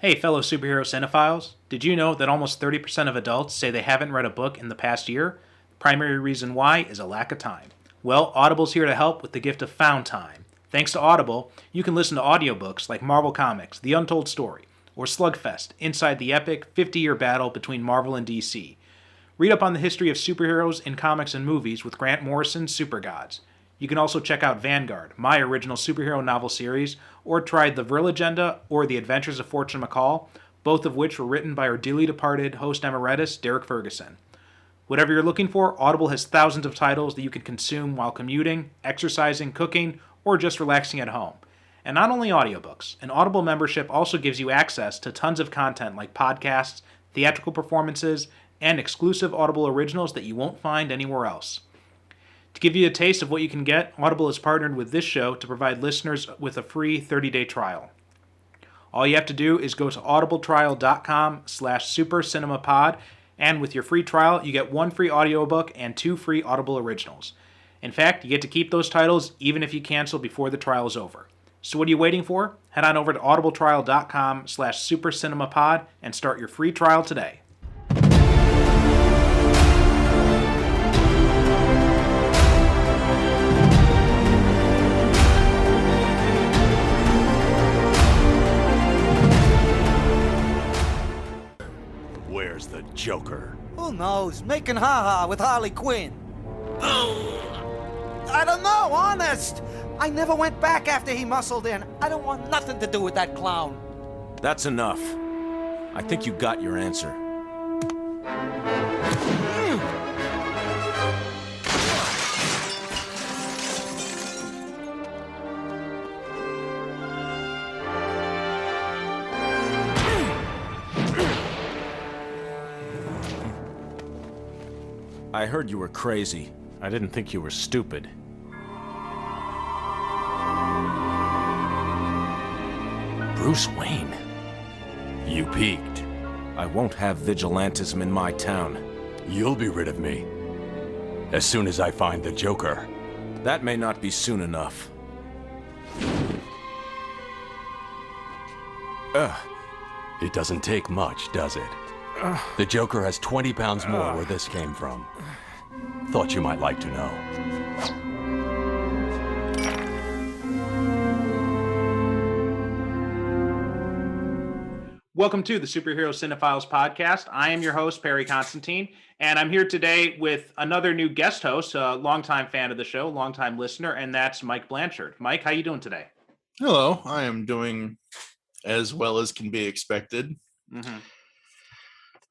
Hey, fellow superhero cinephiles. Did you know that almost 30% of adults say they haven't read a book in the past year? The primary reason why is a lack of time. Well, Audible's here to help with the gift of found time. Thanks to Audible, you can listen to audiobooks like Marvel Comics, The Untold Story, or Slugfest, inside the epic 50-year battle between Marvel and DC. Read up on the history of superheroes in comics and movies with Grant Morrison's Super Gods. You can also check out Vanguard, my original superhero novel series, or try The Vril Agenda or The Adventures of Fortune McCall, both of which were written by our dearly departed host emeritus, Derek Ferguson. Whatever you're looking for, Audible has thousands of titles that you can consume while commuting, exercising, cooking, or just relaxing at home. And not only audiobooks, an Audible membership also gives you access to tons of content like podcasts, theatrical performances, and exclusive Audible originals that you won't find anywhere else. To give you a taste of what you can get, Audible has partnered with this show to provide listeners with a free 30-day trial. All you have to do is go to audibletrial.com/supercinemapod, and with your free trial, you get one free audiobook and 2 free Audible originals. In fact, you get to keep those titles even if you cancel before the trial is over. So what are you waiting for? Head on over to audibletrial.com/supercinemapod and start your free trial today. Where's the Joker? Who knows? Making ha-ha with Harley Quinn. I don't know, honest. I never went back after he muscled in. I don't want nothing to do with that clown. That's enough. I think you got your answer. I heard you were crazy. I didn't think you were stupid. Bruce Wayne. You peaked. I won't have vigilantism in my town. You'll be rid of me. As soon as I find the Joker. That may not be soon enough. It doesn't take much, does it? The Joker has 20 pounds more where this came from. Thought you might like to know. Welcome to the Superhero Cinephiles podcast. I am your host, Perry Constantine, and I'm here today with another new guest host, a longtime fan of the show, longtime listener, and that's Mike Blanchard. Mike, how you doing today? Hello, I am doing as well as can be expected. Mm-hmm.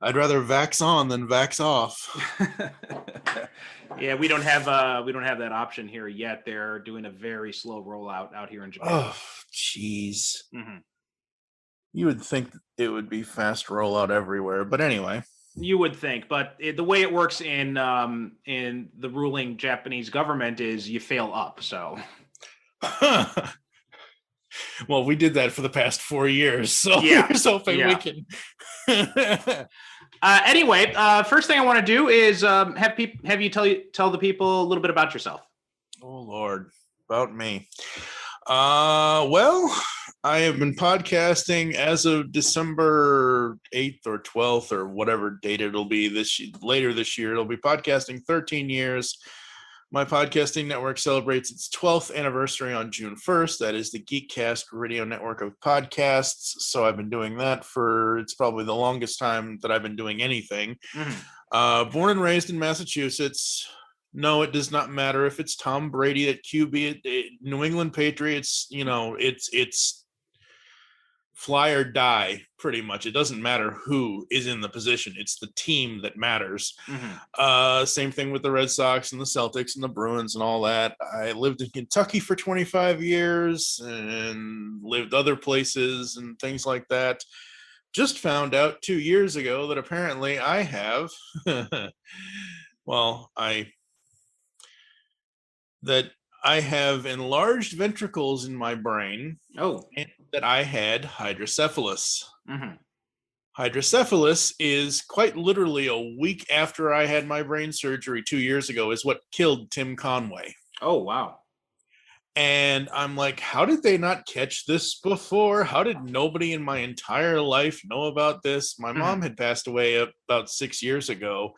I'd rather vax on than vax off. Yeah, we don't have that option here yet. They're doing a very slow rollout out here in Japan. Oh, jeez. Mm-hmm. You would think it would be fast rollout everywhere, but anyway. You would think, but the way it works in the ruling Japanese government is you fail up. So, well, we did that for the past 4 years, so yeah. Here's hoping we can. Anyway, first thing I want to do is have you tell the people a little bit about yourself. Oh Lord, about me. Well, I have been podcasting as of December 8th or 12th or whatever date it'll be later this year. It'll be podcasting 13 years. My podcasting network celebrates its 12th anniversary on June 1st. That is the Geekcast radio network of podcasts. So I've been doing that it's probably the longest time that I've been doing anything. Mm-hmm. Born and raised in Massachusetts. No, it does not matter if it's Tom Brady at QB, New England Patriots, it's fly or die, pretty much. It doesn't matter who is in the position. It's the team that matters. Mm-hmm. Same thing with the Red Sox and the Celtics and the Bruins and all that. I lived in Kentucky for 25 years and lived other places and things like that. Just found out 2 years ago that apparently I have, that I have enlarged ventricles in my brain. Oh. And that I had hydrocephalus. Mm-hmm. Hydrocephalus is quite literally a week after I had my brain surgery 2 years ago is what killed Tim Conway. Oh, wow. And I'm like, how did they not catch this before? How did nobody in my entire life know about this? My mom had passed away about 6 years ago.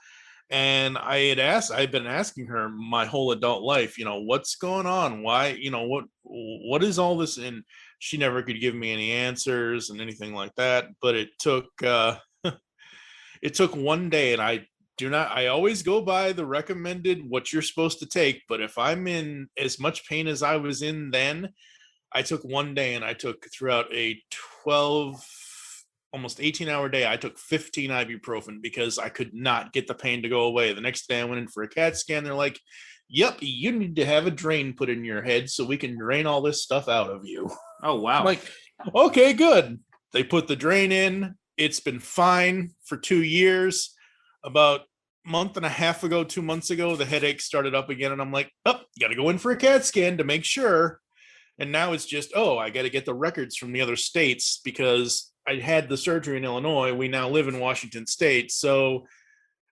And I'd been asking her my whole adult life, what's going on? Why, what is all this? And she never could give me any answers and anything like that. But it took, it took one day, and I always go by the recommended what you're supposed to take. But if I'm in as much pain as I was in then, I took one day, and I took throughout a 12, almost 18-hour day, I took 15 ibuprofen because I could not get the pain to go away. The next day I went in for a CAT scan. They're like, yep, you need to have a drain put in your head so we can drain all this stuff out of you. Oh, wow. I'm like, okay, good. They put the drain in. It's been fine for 2 years. About month and a half ago, 2 months ago, the headache started up again. And I'm like, you got to go in for a CAT scan to make sure. And now it's just, I got to get the records from the other states because I had the surgery in Illinois. We now live in Washington State. So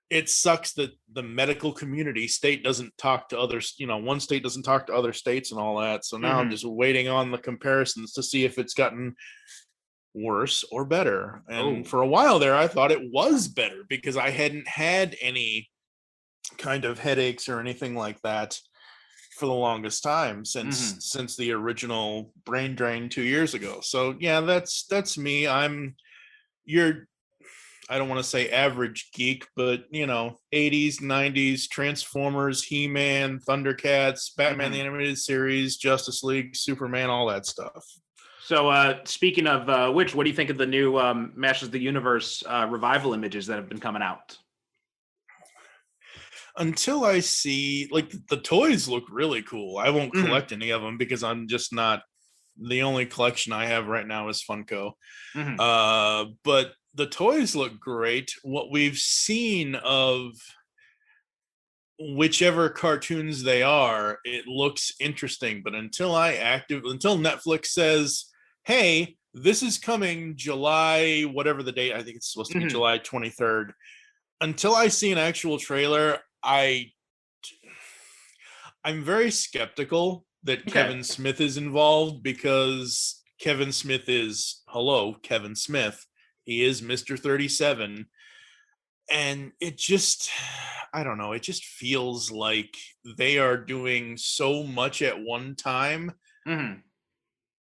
it sucks that the medical community state doesn't talk to others. One state doesn't talk to other states and all that. So now I'm just waiting on the comparisons to see if it's gotten worse or better. And for a while there, I thought it was better because I hadn't had any kind of headaches or anything like that for the longest time since the original brain drain 2 years ago. So yeah, that's me. I don't want to say average geek, but 80s, 90s, Transformers, He-Man, Thundercats, Batman the Animated Series, Justice League, Superman, all that stuff. So speaking of which, what do you think of the new Masters of the Universe revival images that have been coming out? Until I see, the toys look really cool. I won't collect any of them because I'm just not, the only collection I have right now is Funko. But the toys look great. What we've seen of whichever cartoons they are, it looks interesting. But until Netflix says, hey, this is coming July, whatever the date, I think it's supposed to be July 23rd. Until I see an actual trailer, I'm very skeptical that Kevin Smith is involved because Kevin Smith is, Kevin Smith. He is Mr. 37. And it just, I don't know, it just feels like they are doing so much at one time.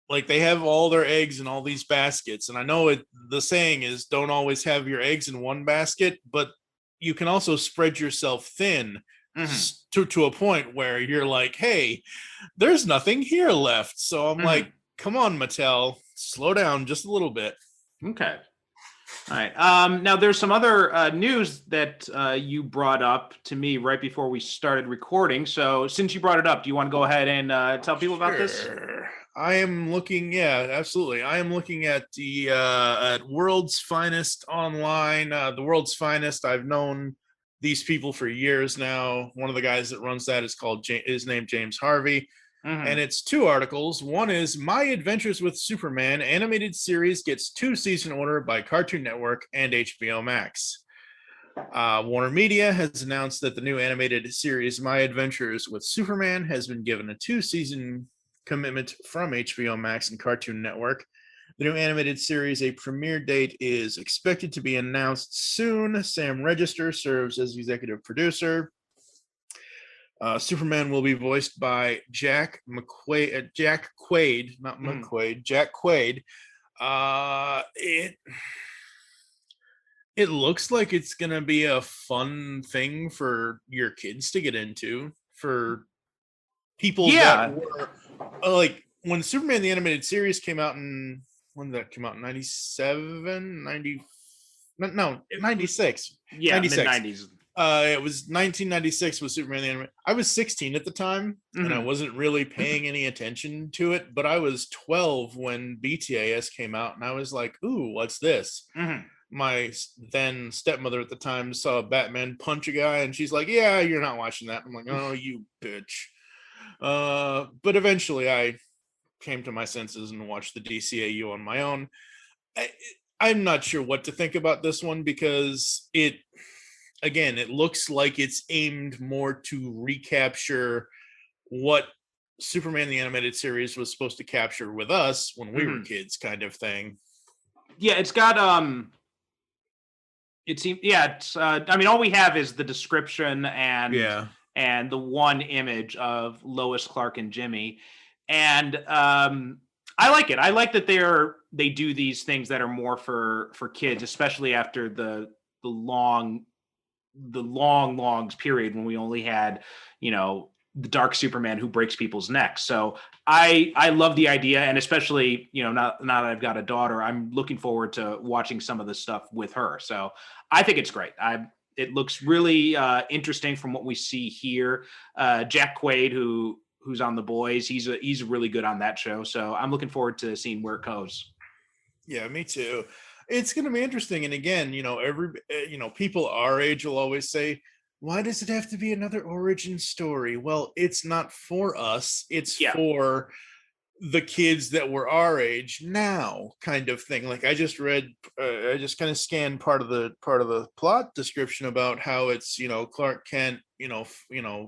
Like they have all their eggs in all these baskets. And I know the saying is don't always have your eggs in one basket, but you can also spread yourself thin to a point where you're like, hey, there's nothing here left. So I'm like, come on, Mattel, slow down just a little bit. Okay. All right. Now there's some other news that you brought up to me right before we started recording. So since you brought it up, do you want to go ahead and tell people about this? I am looking, absolutely. I am looking at the at World's Finest online. The World's Finest. I've known these people for years now. One of the guys that runs that is named James Harvey. And it's 2 articles. One is My Adventures with Superman animated series gets 2-season order by Cartoon Network and HBO Max. Warner Media has announced that the new animated series My Adventures with Superman has been given a 2-season commitment from HBO Max and Cartoon Network. The new animated series, a premiere date is expected to be announced soon. Sam Register serves as executive producer. Superman will be voiced by Jack Quaid. It looks like it's gonna be a fun thing for your kids to get into, for people that were like when Superman the Animated Series came out when did that come out? 97, 90, no, 96. Yeah, 96. mid-90s. It was 1996 with Superman the Animated. I was 16 at the time, and I wasn't really paying any attention to it, but I was 12 when BTAS came out, and I was like, ooh, what's this? My then stepmother at the time saw Batman punch a guy, and she's like, yeah, you're not watching that. I'm like, oh, you bitch. But eventually I came to my senses and watched the DCAU on my own. I'm not sure what to think about this one because it looks like it's aimed more to recapture what Superman the Animated Series was supposed to capture with us when we were Mhm. kids, kind of thing. Yeah, it's got it seems, yeah, it's I mean, all we have is the description Yeah. and the one image of Lois, Clark, and Jimmy. And I like it. I like that they do these things that are more for kids, especially after the long long period when we only had, the Dark Superman who breaks people's necks. So I love the idea, and especially, now that I've got a daughter, I'm looking forward to watching some of the stuff with her. So I think it's great. It looks really interesting from what we see here. Jack Quaid, who's on The Boys, he's really good on that show. So I'm looking forward to seeing where it goes. Yeah, me too. It's going to be interesting. And again, people our age will always say, why does it have to be another origin story? Well, it's not for us. It's Yeah. for the kids that were our age now, kind of thing. Like I just kind of scanned part of the plot description about how it's, Clark Kent,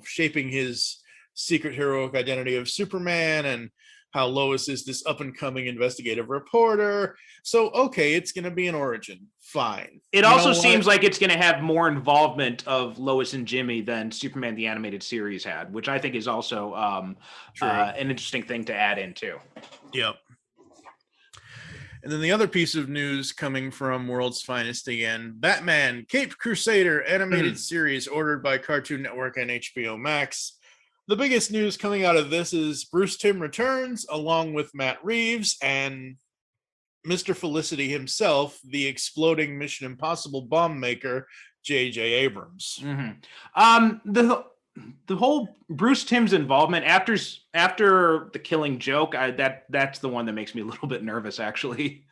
shaping his secret heroic identity of Superman, and how Lois is this up and coming investigative reporter. So, okay, it's going to be an origin. Fine. It also seems like it's going to have more involvement of Lois and Jimmy than Superman the Animated Series had, which I think is also an interesting thing to add in too. Yep. And then the other piece of news coming from World's Finest again, Batman Caped Crusader animated series ordered by Cartoon Network and HBO Max. The biggest news coming out of this is Bruce Timm returns along with Matt Reeves and Mr. Felicity himself, the exploding Mission Impossible bomb maker, J.J. Abrams. The whole Bruce Timm's involvement after the Killing Joke, that's the one that makes me a little bit nervous, actually.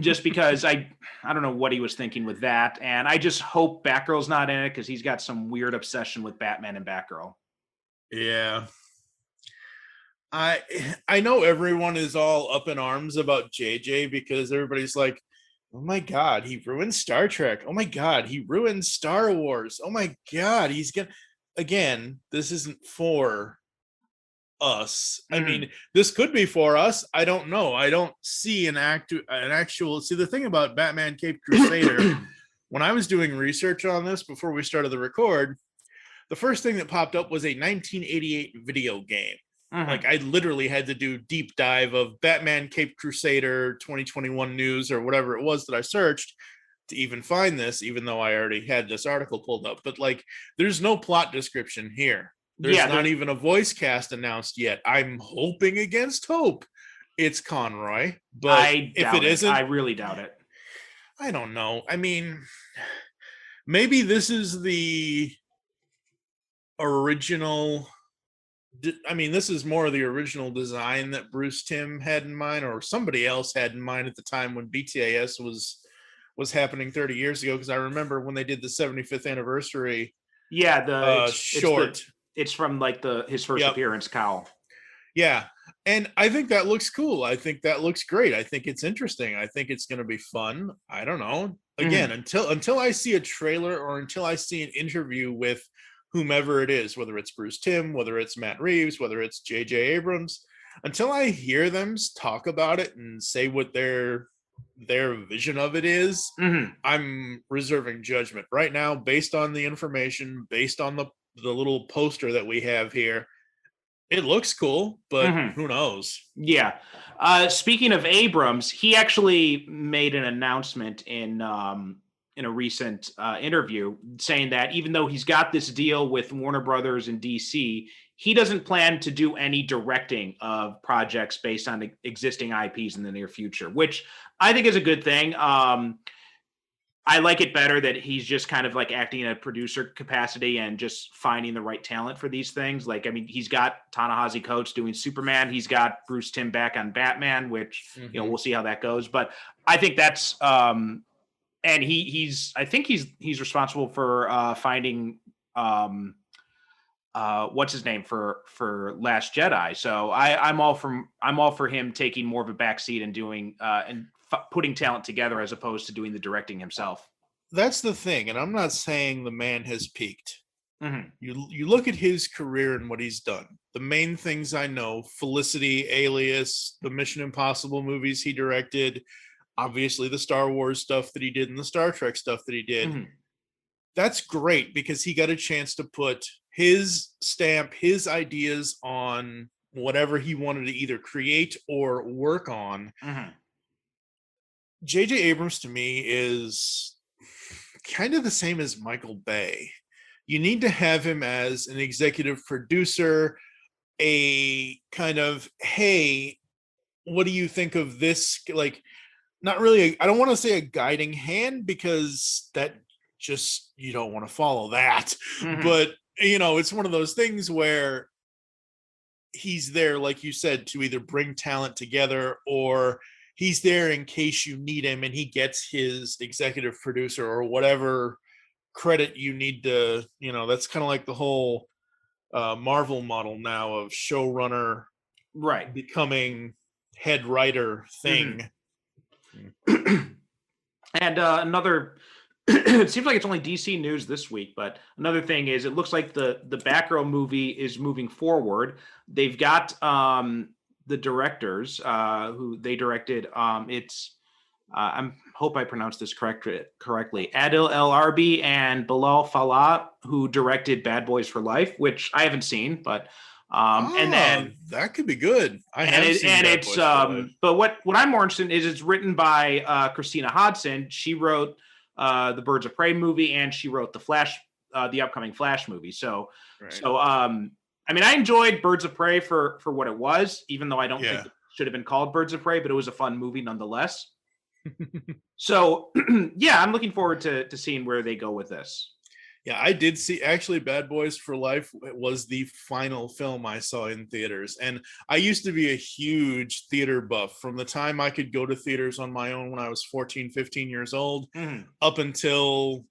Just because I don't know what he was thinking with that, and I just hope Batgirl's not in it because he's got some weird obsession with Batman and Batgirl. Yeah. I know everyone is all up in arms about JJ because everybody's like, oh my God, he ruined Star Trek. Oh my God, he ruined Star Wars. Oh my God, he's gonna. Again, this isn't for us. I mean, this could be for us. I don't know. I don't see an actual. See, the thing about Batman Caped Crusader, when I was doing research on this before we started the record, the first thing that popped up was a 1988 video game. Like I literally had to do deep dive of Batman Caped Crusader 2021 news or whatever it was that I searched to even find this, even though I already had this article pulled up. But like, there's no plot description here. There's not even a voice cast announced yet. I'm hoping against hope it's Conroy, but if it isn't, I really doubt it. I don't know. I mean, maybe this is the original. I mean, this is more of the original design that Bruce Timm had in mind, or somebody else had in mind at the time when BTAS was happening 30 years ago. Because I remember when they did the 75th anniversary. Yeah, short. It's from like his first appearance, Cowl. Yeah, and I think that looks cool. I think that looks great. I think it's interesting. I think it's going to be fun. I don't know. Again, until I see a trailer or until I see an interview with whomever it is, whether it's Bruce Timm, whether it's Matt Reeves, whether it's J.J. Abrams, until I hear them talk about it and say what their vision of it is, I'm reserving judgment right now based on the information, based on the little poster that we have here. It looks cool, but who knows? Yeah. Speaking of Abrams, he actually made an announcement in a recent interview saying that even though he's got this deal with Warner Brothers and DC, he doesn't plan to do any directing of projects based on existing IPs in the near future, which I think is a good thing. I like it better that he's just kind of like acting in a producer capacity and just finding the right talent for these things. Like, I mean, he's got Ta-Nehisi Coates doing Superman. He's got Bruce Timm back on Batman, which, we'll see how that goes. But I think that's, and I think he's responsible for finding, what's his name for Last Jedi. So I'm all for him taking more of a backseat and doing, putting talent together as opposed to doing the directing himself. That's the thing, and I'm not saying the man has peaked. Mhm. You look at his career and what he's done. The main things I know: Felicity, Alias, the Mission Impossible movies he directed, obviously the Star Wars stuff that he did and the Star Trek stuff that he did. Mhm. That's great because he got a chance to put his stamp, his ideas on whatever he wanted to either create or work on. Mhm. J.J. Abrams to me is kind of the same as Michael Bay. You need to have him as an executive producer, a kind of, hey, what do you think of this? Like, not really, I don't want to say a guiding hand because that just, you don't want to follow that. Mhm. But, it's one of those things where he's there, like you said, to either bring talent together or he's there in case you need him and he gets his executive producer or whatever credit you need to, that's kind of like the whole Marvel model now of showrunner Right. becoming head writer thing. And another, it seems like it's only DC news this week, but another thing is it looks like the Batgirl movie is moving forward. They've got the directors who they directed. It's I hope I pronounced this correctly. Adil El Arbi and Bilal Fallah, who directed Bad Boys for Life, which I haven't seen, but and then that could be good. I and have it, seen and Bad it's Boys for Life. but what I'm more interested in is it's written by Christina Hodson. She wrote the Birds of Prey movie, and she wrote the upcoming Flash movie. So Right. I mean, I enjoyed Birds of Prey for what it was, even though I don't think Yeah. it should have been called Birds of Prey, but it was a fun movie nonetheless. So yeah, I'm looking forward to seeing where they go with this. Yeah, I did see, actually, Bad Boys for Life was the final film I saw in theaters. And I used to be a huge theater buff from the time I could go to theaters on my own when I was 14, 15 years old, up until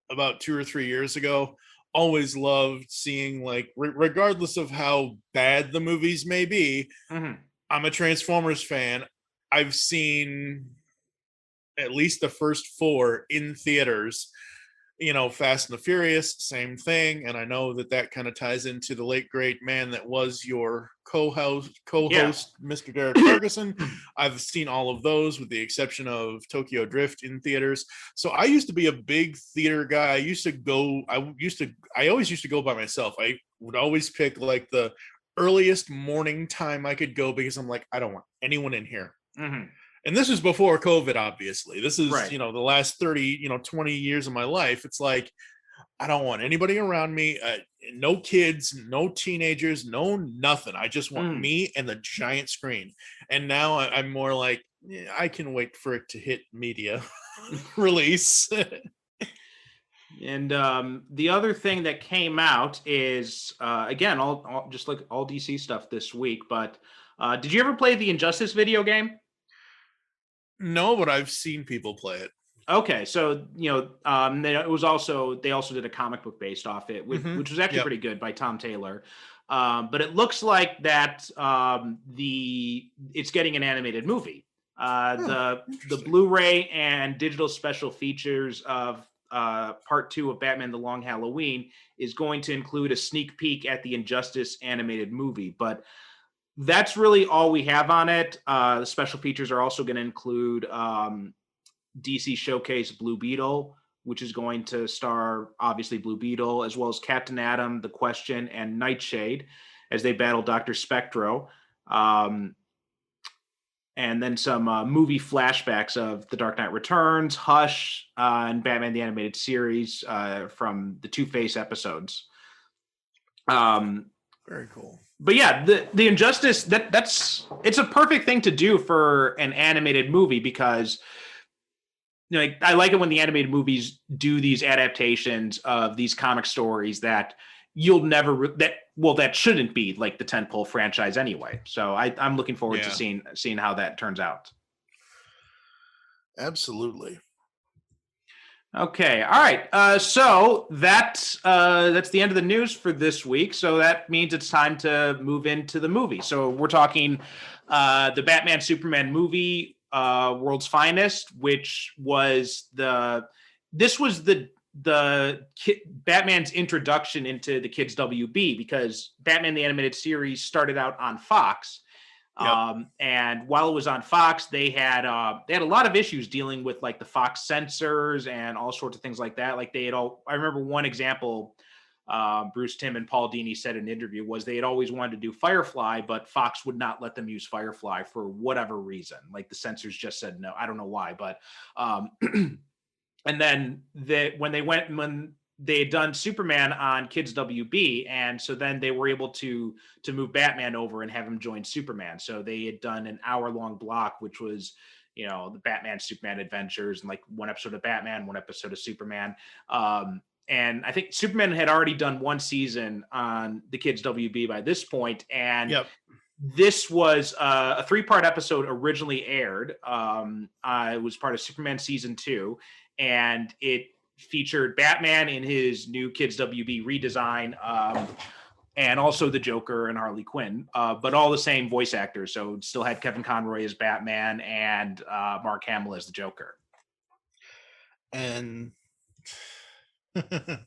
about 2 or 3 years ago. Always loved seeing, like, regardless of how bad the movies may be, I'm a Transformers fan. I've seen at least the first 4 in theaters. Fast and the Furious, same thing. And I know that kind of ties into the late great man that was your co-host, Mr. Derek Ferguson. I've seen all of those with the exception of Tokyo Drift in theaters. So I used to be a big theater guy. I always used to go by myself. I would always pick like the earliest morning time I could go because I'm like, I don't want anyone in here. And this is before COVID, obviously. This is, Right. the last 30, 20 years of my life. It's like, I don't want anybody around me. No kids, no teenagers, no nothing. I just want me and the giant screen. And now I'm more like, I can wait for it to hit media release. And the other thing that came out is, again, all just like all DC stuff this week. But did you ever play the Injustice video game? No, but I've seen people play it. Okay, so they also did a comic book based off it, which was actually pretty good by Tom Taylor. But it looks like that it's getting an animated movie. The Blu-ray and digital special features of Part 2 of Batman: The Long Halloween is going to include a sneak peek at the Injustice animated movie, but that's really all we have on it. The special features are also going to include DC Showcase Blue Beetle, which is going to star, obviously, Blue Beetle, as well as Captain Atom, The Question, and Nightshade as they battle Dr. Spectro. And then some movie flashbacks of The Dark Knight Returns, Hush, and Batman the Animated Series from the Two-Face episodes. Very cool. But yeah, the Injustice, it's a perfect thing to do for an animated movie because I like it when the animated movies do these adaptations of these comic stories that you'll never that shouldn't be like the tentpole franchise anyway. So I'm looking forward to seeing how that turns out. Absolutely. Okay. All right. So that's the end of the news for this week. So that means it's time to move into the movie. So we're talking the Batman Superman movie, World's Finest, which was the Batman's introduction into the kids WB, because Batman the Animated Series started out on Fox. Yep. And while it was on Fox, they had a lot of issues dealing with like the Fox censors and all sorts of things like that. Like I remember one example, Bruce Timm and Paul Dini said in an interview, was they had always wanted to do Firefly, but Fox would not let them use Firefly for whatever reason. Like the censors just said no. I don't know why, but and then when they had done Superman on Kids WB, and so then they were able to move Batman over and have him join Superman. So they had done an hour-long block, which was, you know, the Batman Superman adventures, and like one episode of Batman, one episode of Superman. And I think Superman had already done one season on the Kids WB by this point, and this was a 3-part episode originally aired. It was part of Superman season 2, and it featured Batman in his new Kids WB redesign, and also the Joker and Harley Quinn, but all the same voice actors. So it still had Kevin Conroy as Batman and Mark Hamill as the Joker. And and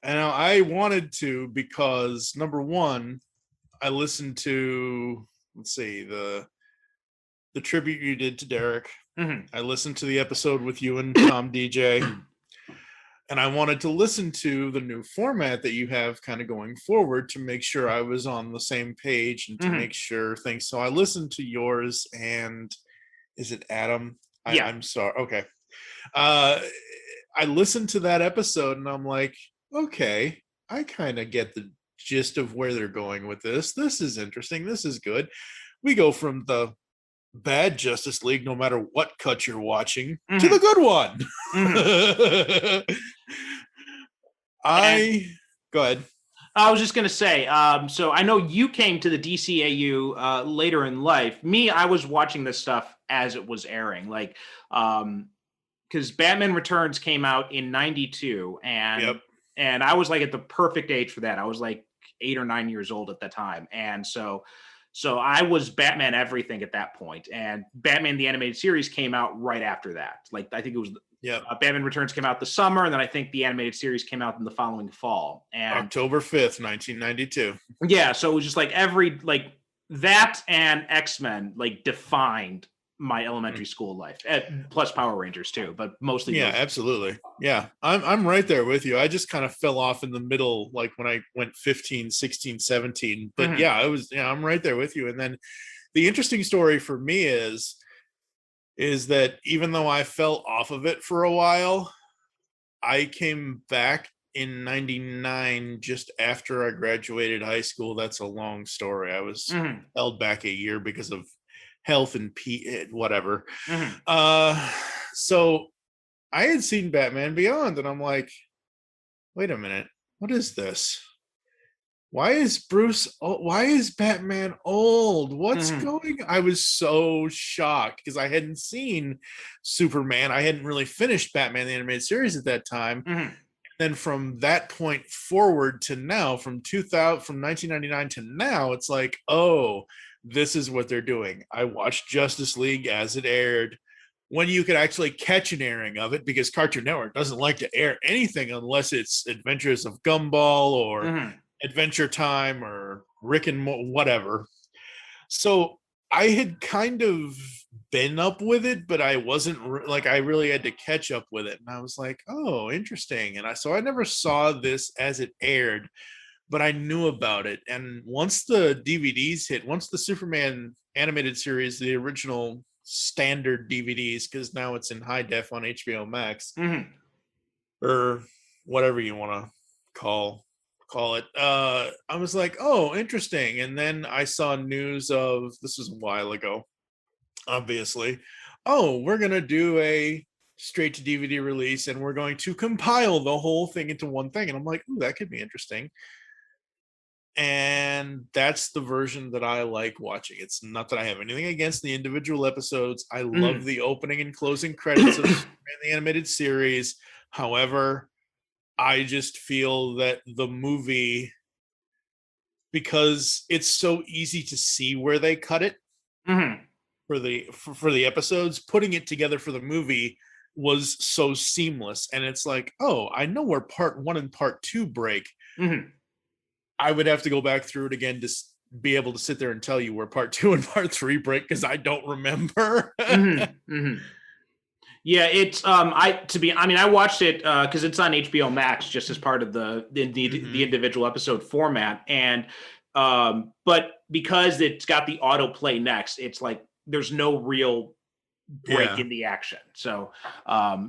I wanted to, because number one, I listened to, let's see, the tribute you did to Derek. Mm-hmm. I listened to the episode with you and Tom DJ. And I wanted to listen to the new format that you have kind of going forward to make sure I was on the same page and to make sure things. So I listened to yours, and is it Adam? Yeah. I'm sorry. Okay. I listened to that episode and I'm like, okay, I kind of get the gist of where they're going with this. This is interesting. This is good. We go from the bad Justice League, no matter what cut you're watching, to the good one. Go ahead. I was just going to say, so I know you came to the DCAU later in life. Me, I was watching this stuff as it was airing, like, because Batman Returns came out in '92, and I was like at the perfect age for that. I was like 8 or 9 years old at the time, and so I was Batman everything at that point. And Batman the Animated Series came out right after that. Like, I think it was Batman Returns came out the summer, and then I think the animated series came out in the following fall. And October 5th, 1992. Yeah, so it was just like that and X-Men like defined my elementary school life, plus Power Rangers too, but mostly. Yeah, absolutely. Yeah, I'm right there with you. I just kind of fell off in the middle, like when I went 15, 16, 17. But I'm right there with you. And then the interesting story for me is that even though I fell off of it for a while, I came back in 99 just after I graduated high school. That's a long story. I was held back a year because of health and whatever. So I had seen Batman Beyond, and I'm like, wait a minute, what is this? Why is Batman old? What's going? I was so shocked because I hadn't seen Superman. I hadn't really finished Batman the Animated Series at that time. Then from that point forward to now, from 1999 to now, it's like, oh, this is what they're doing. I watched Justice League as it aired, when you could actually catch an airing of it, because Cartoon Network doesn't like to air anything unless it's Adventures of Gumball or Adventure Time or Rick and whatever. So I had kind of been up with it, but I wasn't I really had to catch up with it. And I was like, oh, interesting. And I never saw this as it aired, but I knew about it. And once the DVDs hit, once the Superman animated series, the original standard DVDs, because now it's in high def on HBO Max, or whatever you want to call it, I was like, oh, interesting. And then I saw news of, this was a while ago, obviously, oh, we're going to do a straight to DVD release, and we're going to compile the whole thing into one thing. And I'm like, ooh, that could be interesting. And that's the version that I like watching. It's not that I have anything against the individual episodes. I love the opening and closing credits of the animated series. However, I just feel that the movie, because it's so easy to see where they cut it for the episodes, putting it together for the movie was so seamless, and it's like, oh, I know where part 1 and part 2 break. Mm-hmm. I would have to go back through it again to be able to sit there and tell you where part 2 and part 3 break, because I don't remember. Mm-hmm. Mm-hmm. Yeah, it's I watched it because it's on HBO Max just as part of the individual episode format, and but because it's got the autoplay next, it's like there's no real break in the action. So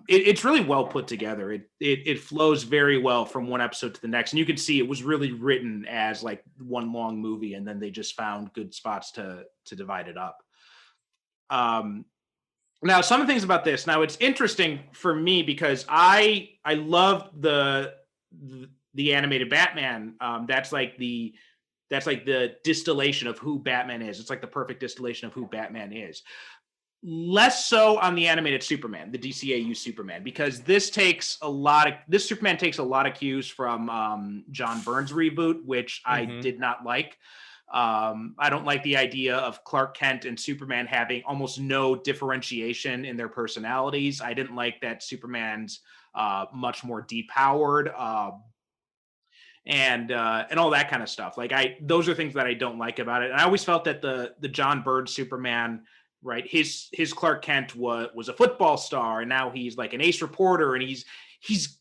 it's really well put together. It flows very well from one episode to the next, and you can see it was really written as like one long movie, and then they just found good spots to divide it up. Now, some of the things about this. Now, it's interesting for me because I love the animated Batman. That's like the distillation of who Batman is. It's like the perfect distillation of who Batman is. Less so on the animated Superman, the DCAU Superman, because this Superman takes a lot of cues from John Byrne's reboot, which I did not like. I don't like the idea of Clark Kent and Superman having almost no differentiation in their personalities. I didn't like that Superman's much more depowered and all that kind of stuff. Like those are things that I don't like about it. And I always felt that the John Byrne Superman, right, his Clark Kent was a football star, and now he's like an ace reporter, and he's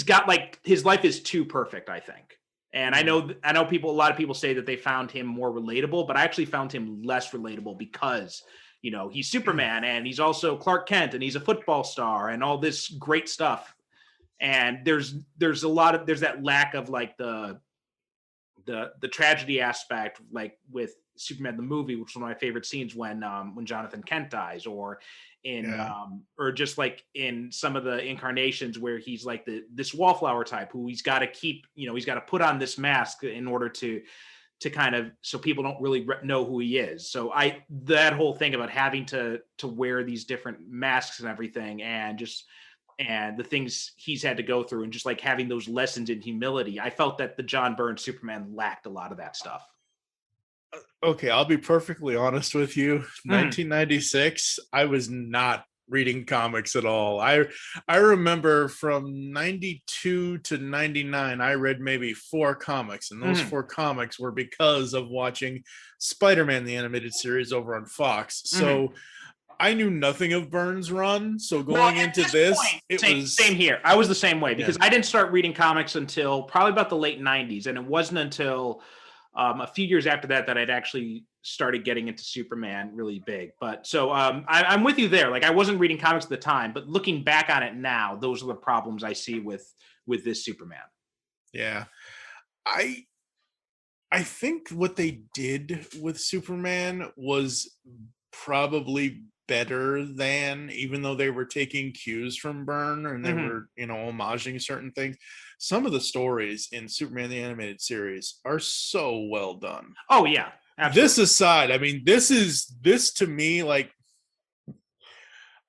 got like his life is too perfect, I think. And I know a lot of people say that they found him more relatable, but I actually found him less relatable because, he's Superman and he's also Clark Kent and he's a football star and all this great stuff. And there's that lack of like the tragedy aspect, like with Superman the movie, which is one of my favorite scenes when Jonathan Kent dies, or or just like in some of the incarnations where he's like this wallflower type who he's got to keep, he's got to put on this mask in order to kind of, so people don't really know who he is. So that whole thing about having to wear these different masks and everything, and the things he's had to go through, and just like having those lessons in humility, I felt that the John Byrne Superman lacked a lot of that stuff. Okay, I'll be perfectly honest with you. 1996, I was not reading comics at all. I remember from 92 to 99, I read maybe 4 comics, and those 4 comics were because of watching Spider-Man the animated series over on Fox. So I knew nothing of Byrne's run. So going into this, it was same here. I was the same way because I didn't start reading comics until probably about the late 90s, and it wasn't until a few years after that I'd actually started getting into Superman really big. But so I'm with you there. Like I wasn't reading comics at the time, but looking back on it now, those are the problems I see with this Superman. Yeah. I think what they did with Superman was probably better than, even though they were taking cues from Byrne and they were, homaging certain things. Some of the stories in Superman the animated series are so well done. Oh yeah, absolutely. This aside, I mean, this to me, like,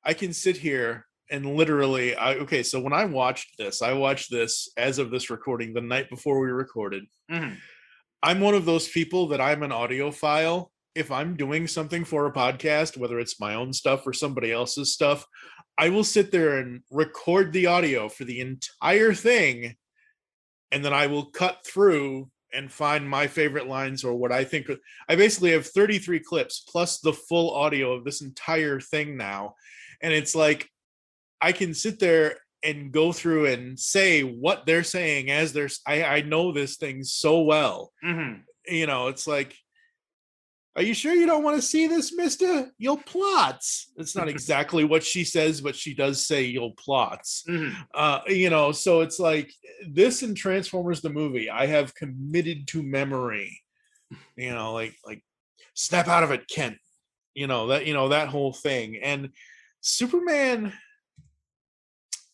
I can sit here and literally, so when I watched this as of this recording the night before we recorded. I'm one of those people that I'm an audiophile. If I'm doing something for a podcast, whether it's my own stuff or somebody else's stuff, I will sit there and record the audio for the entire thing, and then I will cut through and find my favorite lines or what I think. I basically have 33 clips plus the full audio of this entire thing now, and it's like I can sit there and go through and say what they're saying as I know this thing so well. It's like, are you sure you don't want to see this, mister? You'll plots. It's not exactly what she says, but she does say you'll plots. So it's like this and Transformers the movie, I have committed to memory. Like snap out of it, Kent. That whole thing. And Superman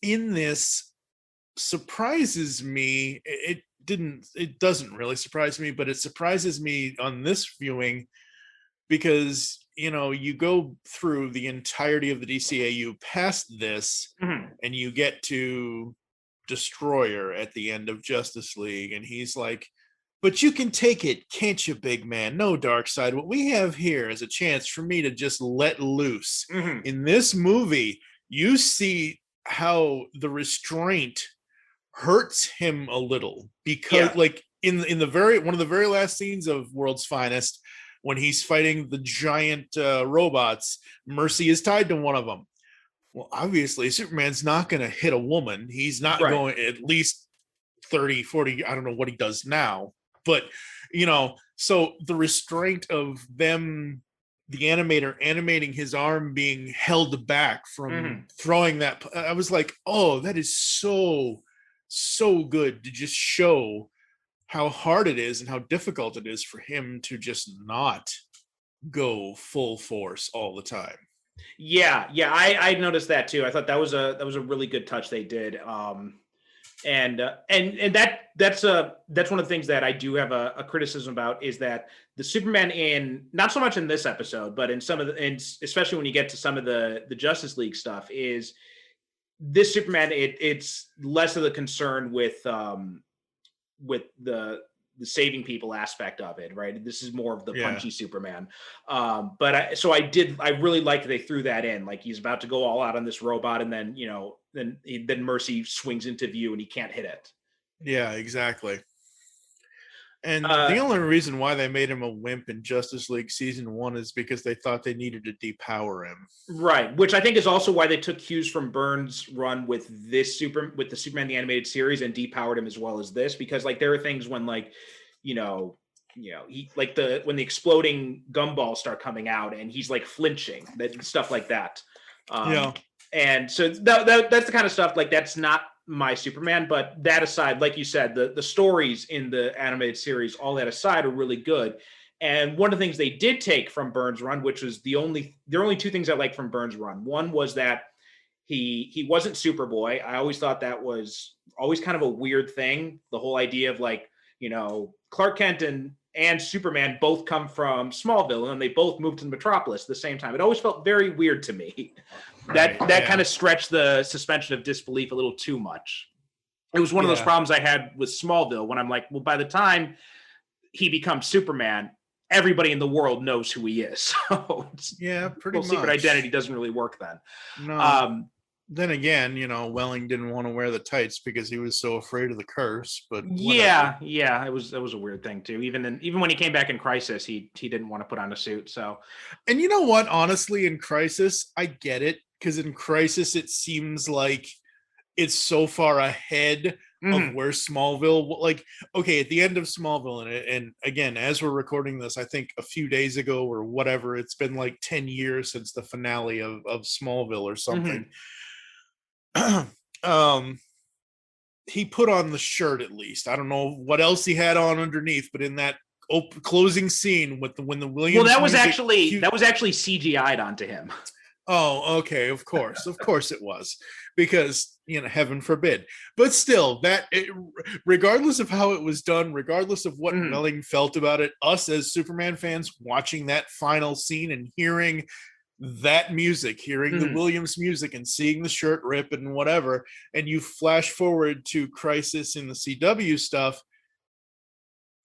in this surprises me. It doesn't really surprise me, but it surprises me on this viewing, because you go through the entirety of the DCAU past this, and you get to Destroyer at the end of Justice League, and he's like, but you can take it, can't you, big man? No, Darkseid. What we have here is a chance for me to just let loose. In this movie, you see how the restraint hurts him a little, because like in the very one of the very last scenes of World's Finest, when he's fighting the giant robots, Mercy is tied to one of them. Well, obviously Superman's not going to hit a woman. He's not going, at least 30, 40, I don't know what he does now, but so the restraint of them, the animator animating his arm being held back from throwing that, I was like, oh, that is so good to just show how hard it is and how difficult it is for him to just not go full force all the time. Yeah, I noticed that too. I thought that was a really good touch they did. And that's one of the things that I do have a criticism about, is that the Superman in, not so much in this episode, but in some of and especially when you get to some of the Justice League stuff, is this Superman, it's less of the concern with the saving people aspect of it, right? This is more of the punchy Superman. But I really liked that they threw that in. Like, he's about to go all out on this robot, and then then Mercy swings into view and he can't hit it. Yeah, exactly. And the only reason why they made him a wimp in Justice League season 1 is because they thought they needed to depower him. Right, which I think is also why they took cues from Byrne's run with the Superman the Animated Series and depowered him as well as this, because like there are things when he like when the exploding gumballs start coming out and he's like flinching, that stuff like that. And so that's the kind of stuff, like, that's not my Superman. But that aside, like you said, the stories in the animated series, all that aside, are really good. And one of the things they did take from Byrne's run, which was there are only two things I like from Byrne's run. One was that he wasn't Superboy. I always thought that was always kind of a weird thing. The whole idea of Clark Kent and Superman both come from Smallville, and they both moved to Metropolis at the same time. It always felt very weird to me. That kind of stretched the suspension of disbelief a little too much. It was one of those problems I had with Smallville, when I'm like, well, by the time he becomes Superman, everybody in the world knows who he is. So pretty much. Secret identity doesn't really work then. No. Then again, Welling didn't want to wear the tights because he was so afraid of the curse. But whatever. It was a weird thing too. Even when he came back in Crisis, he didn't want to put on a suit. So, and you know what? Honestly, in Crisis, I get it, because in Crisis, it seems like it's so far ahead of where Smallville, okay, at the end of Smallville, and again, as we're recording this, I think a few days ago or whatever, it's been like 10 years since the finale of Smallville or something. He put on the shirt, at least. I don't know what else he had on underneath, but in that closing scene when the Williams, that was actually CGI'd onto him. Oh, okay. Of course it was, because heaven forbid. But still, regardless of how it was done, regardless of what Welling felt about it, us as Superman fans watching that final scene and hearing that music, hearing the Williams music and seeing the shirt rip and whatever, and you flash forward to Crisis in the CW stuff,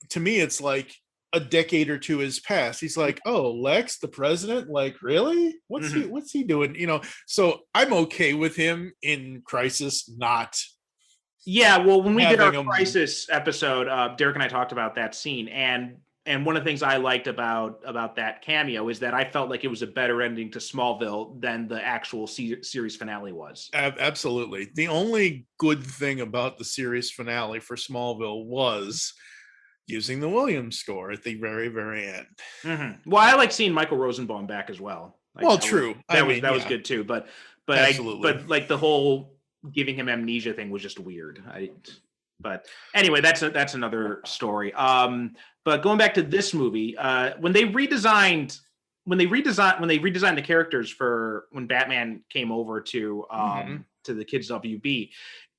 to me it's like a decade or two has passed. He's like, oh, Lex, the president, like, really? What's he doing? So I'm okay with him in Crisis not. Yeah, well, when we did our Crisis episode, Derek and I talked about that scene, and one of the things I liked about that cameo is that I felt like it was a better ending to Smallville than the actual series finale was. Absolutely. The only good thing about the series finale for Smallville was using the Williams score at the very, very end. Well, I like seeing Michael Rosenbaum back as well. True. That was good too. But like the whole giving him amnesia thing was just weird. But anyway, that's another story. But going back to this movie, when they redesigned the characters for when Batman came over to the Kids WB,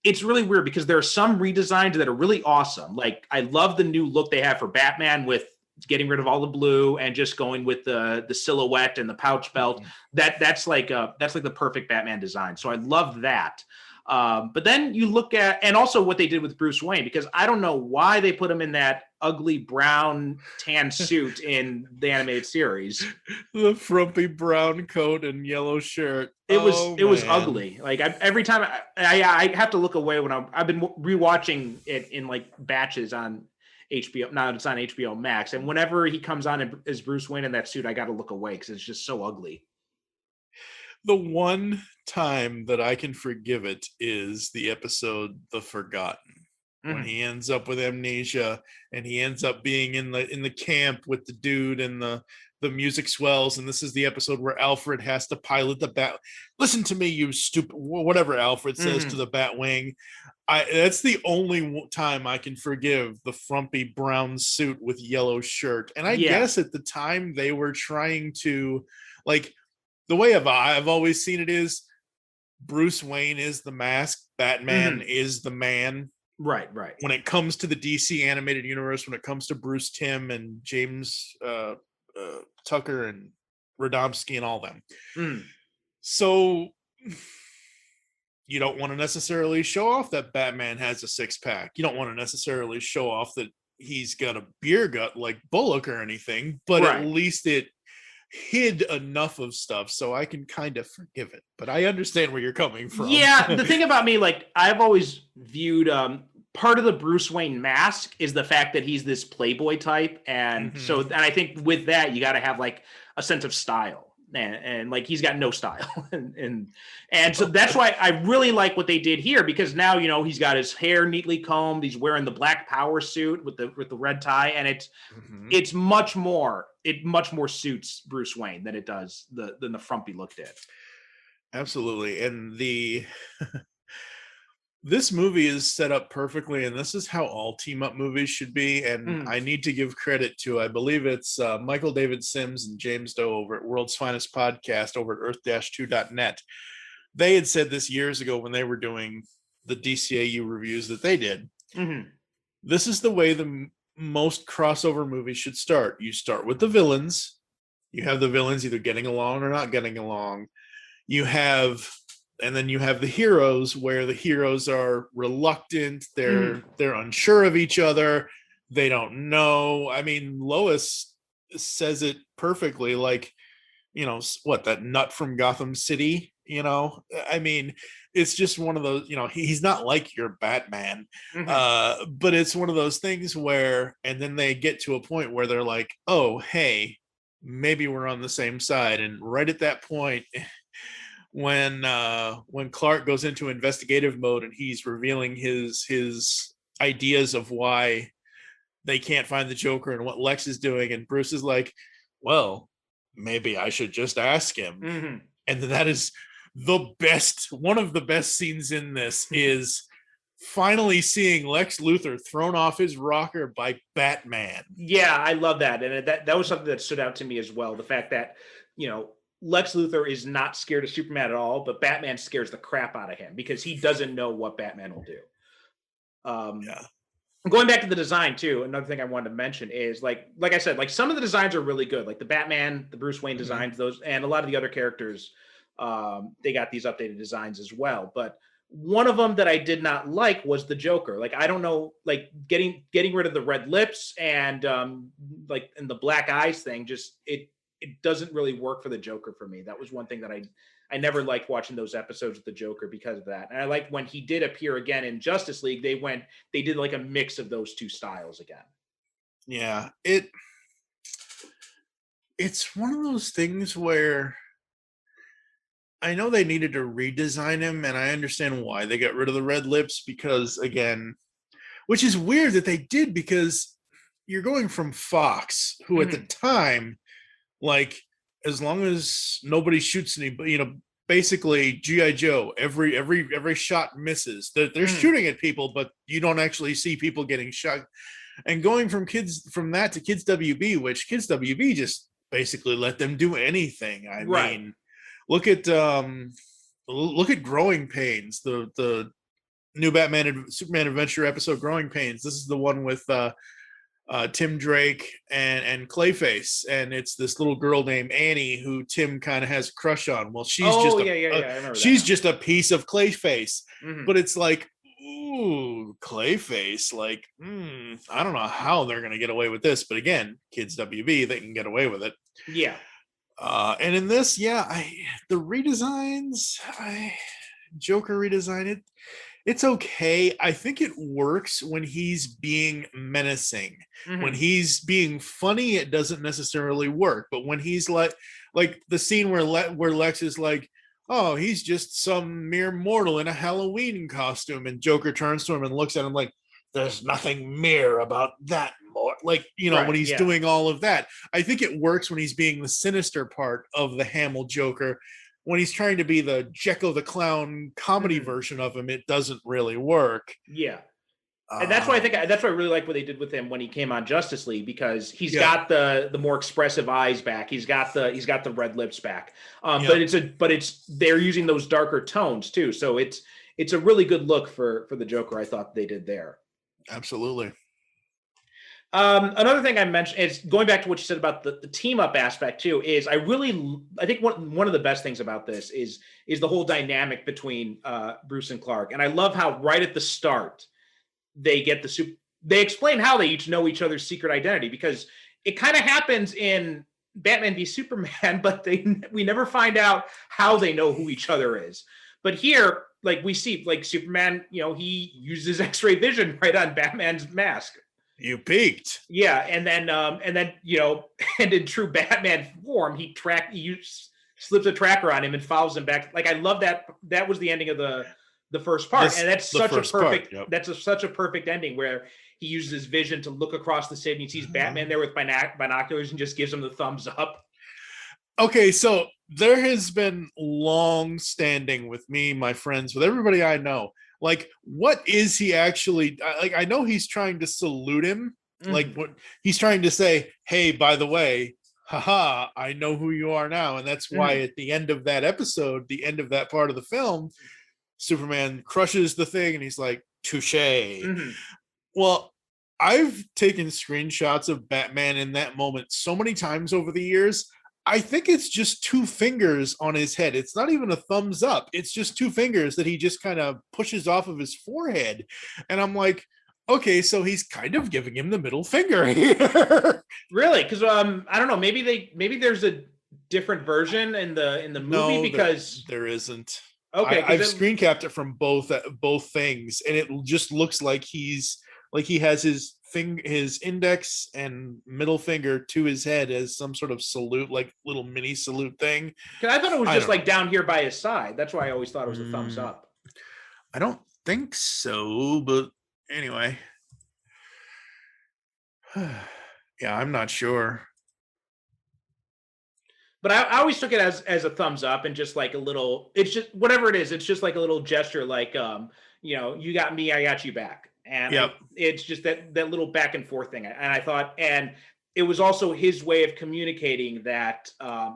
it's really weird because there are some redesigns that are really awesome. Like, I love the new look they have for Batman with getting rid of all the blue and just going with the silhouette and the pouch belt. That's like the perfect Batman design. So I love that. But then you look at, and also what they did with Bruce Wayne, because I don't know why they put him in that ugly brown tan suit in the animated series. The frumpy brown coat and yellow shirt. It was Man. ugly. Like every time I have to look away when I've been rewatching it in like batches on HBO. Now it's on HBO Max, and whenever he comes on as Bruce Wayne in that suit, I got to look away because it's just so ugly. The one time that I can forgive it is the episode The Forgotten, when he ends up with amnesia and he ends up being in the camp with the dude, and the music swells, and this is the episode where Alfred has to pilot the bat. Listen to me, you stupid, whatever Alfred says to the Batwing. That's the only time I can forgive the frumpy brown suit with yellow shirt. And I guess at the time they were trying to, like, the way I've always seen it is Bruce Wayne is the mask, Batman is the man. Right. When it comes to the DC animated universe, when it comes to Bruce Timm and James Tucker and Radomski and all them. So you don't want to necessarily show off that Batman has a six-pack. You don't want to necessarily show off that he's got a beer gut like Bullock or anything, but at least it hid enough of stuff so I can kind of forgive it. But I understand where you're coming from. Yeah, the thing about me, like, I've always viewed part of the Bruce Wayne mask is the fact that he's this playboy type, and and I think with that you got to have like a sense of style, and like he's got no style, and so that's why I really like what they did here, because now, you know, he's got his hair neatly combed, he's wearing the black power suit with the red tie, and it much more suits Bruce Wayne than it does than the frumpy look did. Absolutely. And this movie is set up perfectly, and this is how all team-up movies should be. And I need to give credit to, I believe it's Michael David Sims and James Doe over at World's Finest Podcast over at earth-2.net. They had said this years ago when they were doing the DCAU reviews that they did. This is the way the most crossover movies should start. You start with the villains. You have the villains either getting along or not getting along. And then you have the heroes, where the heroes are reluctant. They're unsure of each other. They don't know. I mean, Lois says it perfectly. Like, you know, what, that nut from Gotham City, you know? I mean, it's just one of those, you know, he's not like your Batman. But it's one of those things where, and then they get to a point where they're like, oh, hey, maybe we're on the same side. And right at that point, when Clark goes into investigative mode and he's revealing his ideas of why they can't find the Joker and what Lex is doing, and Bruce is like, well, maybe I should just ask him. And that is one of the best scenes in this is finally seeing Lex Luthor thrown off his rocker by Batman. Yeah, I love that. And that was something that stood out to me as well. The fact that, you know, Lex Luthor is not scared of Superman at all, but Batman scares the crap out of him because he doesn't know what Batman will do. Going back to the design too, another thing I wanted to mention is like I said, like some of the designs are really good, like the Batman, the Bruce Wayne designs, those, and a lot of the other characters, they got these updated designs as well. But one of them that I did not like was the Joker. Like, I don't know, like getting rid of the red lips and and the black eyes thing, just it doesn't really work for the Joker for me. That was one thing that I never liked watching those episodes of the Joker because of that. And I liked when he did appear again in Justice League, they did like a mix of those two styles again. Yeah. It's one of those things where I know they needed to redesign him, and I understand why they got rid of the red lips, because again, which is weird that they did, because you're going from Fox, who at the time, like, as long as nobody shoots anybody, you know, basically G.I. Joe, every shot misses. They're shooting at people, but you don't actually see people getting shot. And going from that to Kids WB, which Kids WB just basically let them do anything. I mean, look at Growing Pains, the new Batman and Superman Adventure episode, Growing Pains. This is the one with Tim Drake and Clayface, and it's this little girl named Annie who Tim kind of has a crush on. Well, she's just a piece of Clayface. But it's like, ooh, Clayface. Like, I don't know how they're going to get away with this. But again, kids WB, they can get away with it. Yeah. And in this, the redesigns, Joker redesign it. It's okay. I think it works when he's being menacing. Mm-hmm. When he's being funny, it doesn't necessarily work. But when he's like the scene where Lex is like, "Oh, he's just some mere mortal in a Halloween costume," and Joker turns to him and looks at him like, "There's nothing mere about that." Like, when he's doing all of that, I think it works when he's being the sinister part of the Hamill Joker. When he's trying to be the Jekyll the Clown comedy version of him, it doesn't really work. Yeah. And that's why I really like what they did with him when he came on Justice League, because he's got the more expressive eyes back. He's got the red lips back. But they're using those darker tones too. So it's a really good look for the Joker. I thought they did there. Absolutely. Another thing I mentioned is going back to what you said about the team up aspect too, is I think one of the best things about this is the whole dynamic between Bruce and Clark. And I love how right at the start they explain how they each know each other's secret identity, because it kind of happens in Batman v Superman, but we never find out how they know who each other is. But here, like, we see, like, Superman, he uses X-ray vision right on Batman's mask. You peaked. Yeah, and then and in true Batman form, he slips a tracker on him and follows him back. Like, I love that was the ending of the first part, and that's such a perfect such a perfect ending where he uses his vision to look across the city and he sees Batman there with binoculars and just gives him the thumbs up. Okay, so there has been long standing with me, my friends, with everybody I know. Like, what is he actually like? I know he's trying to salute him. Like, what he's trying to say, hey, by the way, haha, I know who you are now. And that's why at the end of that episode, the end of that part of the film, Superman crushes the thing and he's like, touche. Well, I've taken screenshots of Batman in that moment so many times over the years. I think it's just two fingers on his head. It's not even a thumbs up. It's just two fingers that he just kind of pushes off of his forehead. And I'm like, okay, so he's kind of giving him the middle finger here. Really? Because I don't know. Maybe there's a different version in the movie, because there isn't. Okay, I've screen capped it from both things, and it just looks like he has his index and middle finger to his head as some sort of salute, like little mini salute thing. I thought it was just like down here by his side. That's why I always thought it was a thumbs up. I don't think so, but anyway. Yeah, I'm not sure. But I always took it as a thumbs up, and just like a little, it's just whatever it is, it's just like a little gesture, like you got me, I got you back. And it's just that little back and forth thing. And I thought, and it was also his way of communicating that,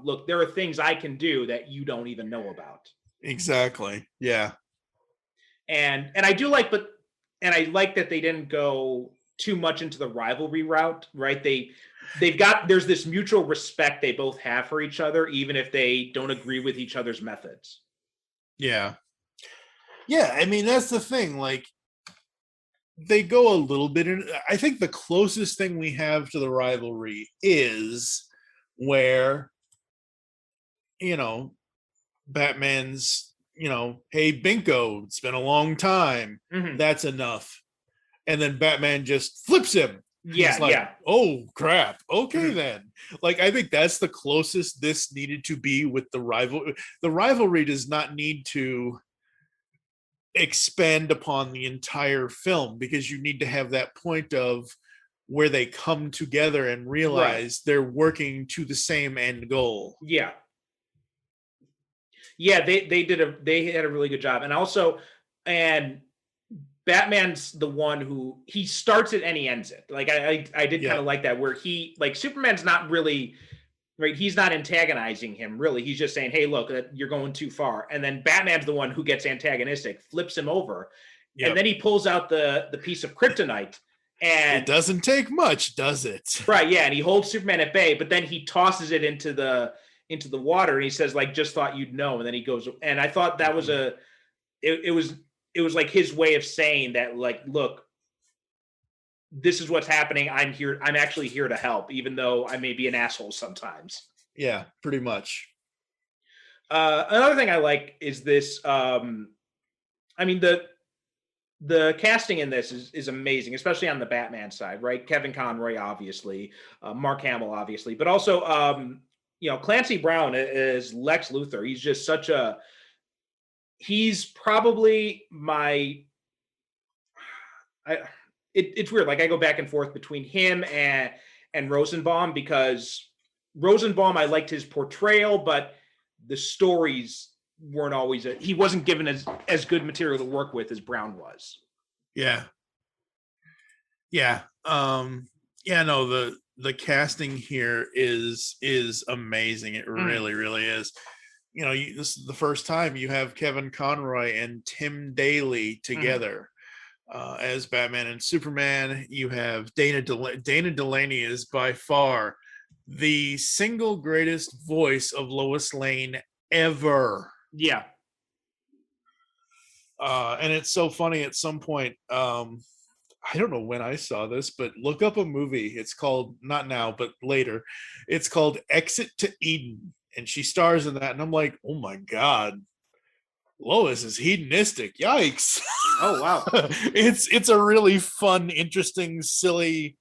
look, there are things I can do that you don't even know about. Exactly. Yeah. And I do like, and I like that they didn't go too much into the rivalry route, right? There's this mutual respect they both have for each other, even if they don't agree with each other's methods. Yeah. Yeah. I mean, that's the thing. Like, they go a little bit in. I think the closest thing we have to the rivalry is where, Batman's, hey, Binko, it's been a long time. That's enough. And then Batman just flips him. Yeah. Like, oh, crap. Okay, then. Like, I think that's the closest this needed to be with the rivalry. The rivalry does not need to expand upon the entire film, because you need to have that point of where they come together and realize they're working to the same end goal. Yeah, they had a really good job. And also, and Batman's the one who, he starts it and he ends it. Like, I did kind of like that, where he, like, Superman's not really, right, he's not antagonizing him, really. He's just saying, hey, look, you're going too far. And then Batman's the one who gets antagonistic, flips him over. And then he pulls out the piece of kryptonite. And it doesn't take much, does it? Right, yeah. And he holds Superman at bay, but then he tosses it into the water, and he says, like, just thought you'd know. And then he goes, and I thought that was it was it was like his way of saying that, like, look, this is what's happening. I'm here. I'm actually here to help, even though I may be an asshole sometimes. Yeah, pretty much. Another thing I like is this. I mean, the casting in this is amazing, especially on the Batman side, right? Kevin Conroy, obviously, Mark Hamill, obviously, but also, Clancy Brown is Lex Luthor. He's just such a. He's probably my. It's weird. Like, I go back and forth between him and Rosenbaum, because Rosenbaum, I liked his portrayal, but the stories weren't always. He wasn't given as good material to work with as Brown was. Yeah. Yeah. No, the casting here is amazing. It really, really is. This is the first time you have Kevin Conroy and Tim Daly together as Batman and Superman. You have Dana Delaney is by far the single greatest voice of Lois Lane ever. Yeah. And it's so funny at some point. I don't know when I saw this, but look up a movie. It's called, not now, but later. It's called Exit to Eden. And she stars in that. And I'm like, oh my God, Lois is hedonistic. Yikes. Oh, wow. It's a really fun, interesting, silly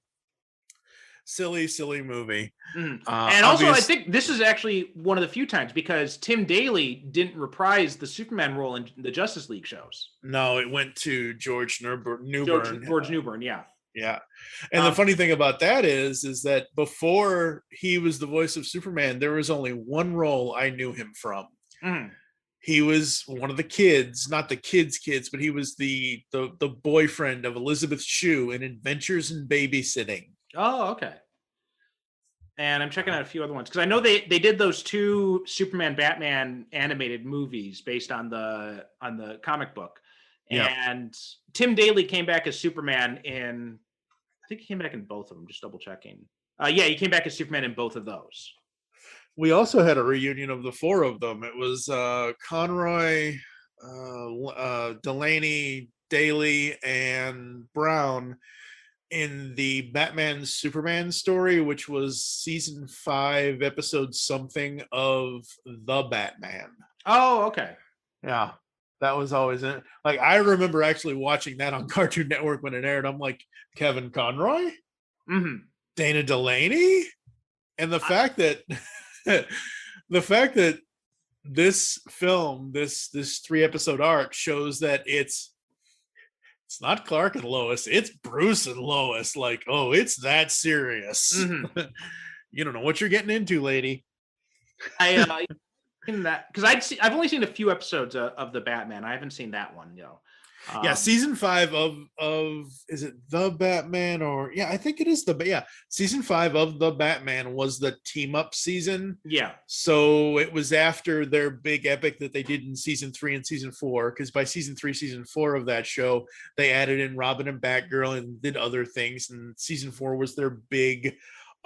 movie. And also, I think this is actually one of the few times, because Tim Daly didn't reprise the Superman role in the Justice League shows. No, it went to George Newbern. George Newbern, yeah. Yeah. And the funny thing about that is that before he was the voice of Superman, there was only one role I knew him from. He was one of the kids, not the kids, but he was the boyfriend of Elizabeth Shue in Adventures in Babysitting. Oh, okay. And I'm checking out a few other ones, because I know they did those 2 Superman Batman animated movies based on the comic book. And Tim Daly came back as Superman in, I think he came back in both of them, just double checking. Yeah, he came back as Superman in both of those. We also had a reunion of the 4 of them. It was Conroy, Delaney, Daly, and Brown in the Batman Superman story, which was season 5, episode something of The Batman. Oh, okay. Yeah. That was always it. Like, I remember actually watching that on Cartoon Network when it aired. I'm like, Kevin Conroy, Dana Delaney, and the fact that this film, this 3-episode arc, shows that it's not Clark and Lois, it's Bruce and Lois. Like, oh, it's that serious. You don't know what you're getting into, lady. In that, because I've only seen a few episodes of the Batman. I haven't seen that one, Yeah, season 5 of is it The Batman, or I think it is season 5 of The Batman was the team up season. Yeah. So it was after their big epic that they did in season 3 and season 4, because by season 3, season 4 of that show, they added in Robin and Batgirl and did other things, and season 4 was their big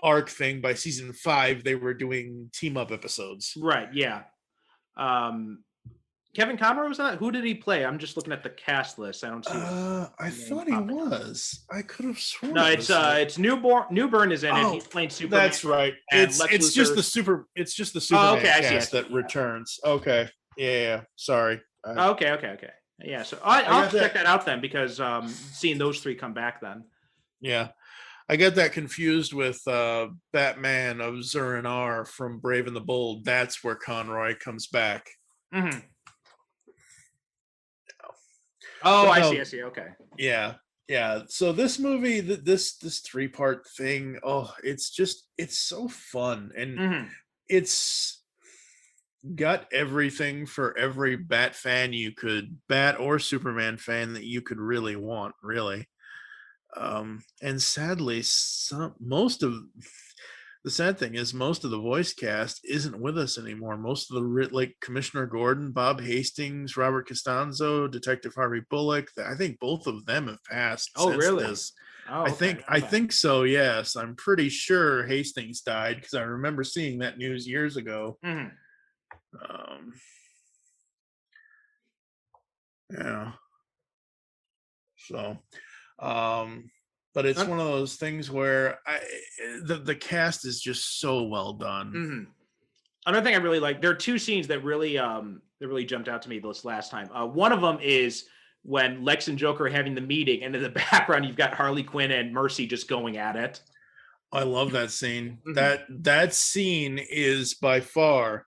arc thing. By season 5, they were doing team up episodes. Right. Yeah. Kevin Conroy was that? Who did he play? I'm just looking at the cast list. I don't see. I thought he was. I could have sworn. No, it's Newbern is in it. He's playing Superman. That's right. It's just the Superman cast that returns. Okay. Yeah. Sorry. Okay. Yeah. So I'll have to check that out then, because seeing those 3 come back then. Yeah. I got that confused with Batman of Zur-En-Arrh from Brave and the Bold. That's where Conroy comes back. Oh, I see. Okay. Yeah. So this movie, this 3-part thing, it's so fun, and it's got everything for every Bat or Superman fan that you could really want, really. And sadly, the sad thing is most of the voice cast isn't with us anymore. Most of the, like, Commissioner Gordon, Bob Hastings, Robert Costanzo, Detective Harvey Bullock, I think both of them have passed. Oh, since really? This. Oh, okay. I think so. Yes, I'm pretty sure Hastings died, because I remember seeing that news years ago. Yeah. So, but it's one of those things where the cast is just so well done. Mm-hmm. Another thing I really like, there are two scenes that really jumped out to me this last time. One of them is when Lex and Joker are having the meeting, and in the background you've got Harley Quinn and Mercy just going at it. I love that scene. Mm-hmm. That scene is by far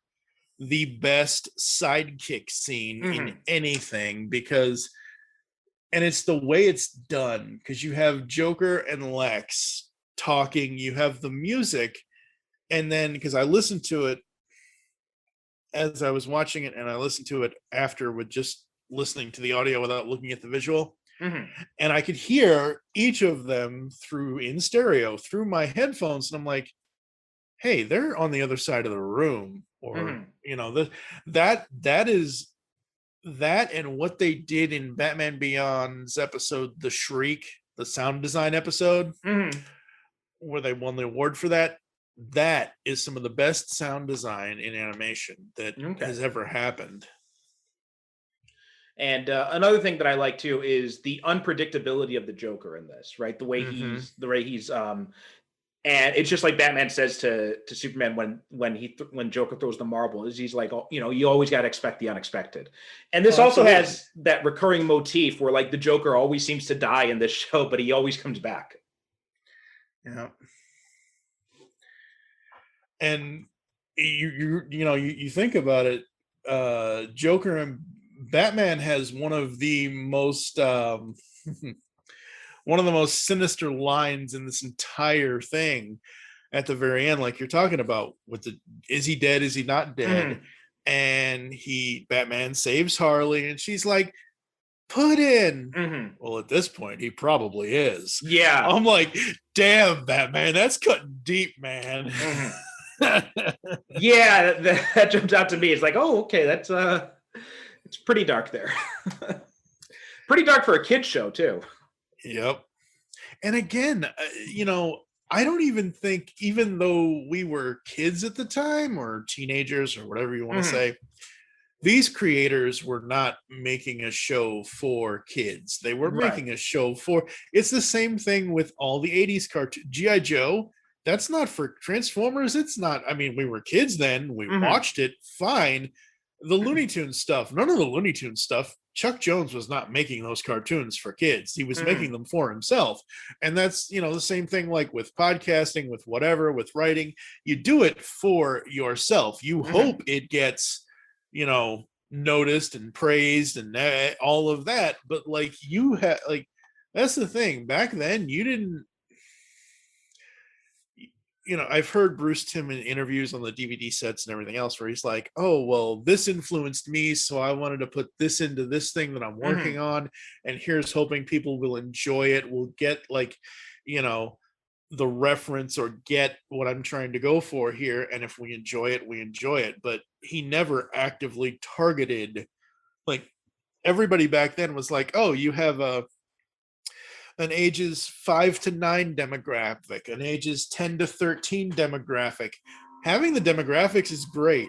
the best sidekick scene in anything, because, and it's the way it's done, because you have Joker and Lex talking, you have the music, and then, because I listened to it as I was watching it, and I listened to it after with just listening to the audio without looking at the visual. And I could hear each of them through in stereo through my headphones, and I'm like, hey, they're on the other side of the room, or you know, that is that, and what they did in Batman Beyond's episode The Shriek, the sound design episode, where they won the award for that. That is some of the best sound design in animation that has ever happened. And another thing that I like too is the unpredictability of the Joker in this, right? The way he's and it's just like Batman says to Superman when Joker throws the marble, is he's like, oh, you know, you always got to expect the unexpected. And this also has that recurring motif where like the Joker always seems to die in this show, but he always comes back. Yeah. And you think about it, Joker and Batman has one of the most sinister lines in this entire thing at the very end, like you're talking about with the, is he dead, is he not dead? And Batman saves Harley, and she's like, put in. Well, at this point he probably is. Yeah. I'm like, damn, Batman, that's cutting deep, man. Yeah, that jumped out to me. It's like, oh, okay, that's it's pretty dark there. Pretty dark for a kid's show too. Yep. And again, I don't even think, even though we were kids at the time or teenagers or whatever you want to say, these creators were not making a show for kids. They were making a show for, it's the same thing with all the 80s cartoons. G.I. Joe, that's not for Transformers. It's not, I mean, we were kids then. We watched it, fine. The Looney Tunes stuff, none of the Looney Tunes stuff, Chuck Jones was not making those cartoons for kids. He was making them for himself. And that's, the same thing like with podcasting, with whatever, with writing. You do it for yourself. You hope it gets, noticed and praised and all of that. But like that's the thing. Back then, you didn't, I've heard Bruce Timm in interviews on the DVD sets and everything else where he's like, oh, well, this influenced me, so I wanted to put this into this thing that I'm working on, and here's hoping people will enjoy it, will get the reference or get what I'm trying to go for here, and if we enjoy it, we enjoy it. But he never actively targeted, like, everybody back then was like, oh, you have an ages 5 to 9 demographic, an ages 10 to 13 demographic. Having the demographics is great.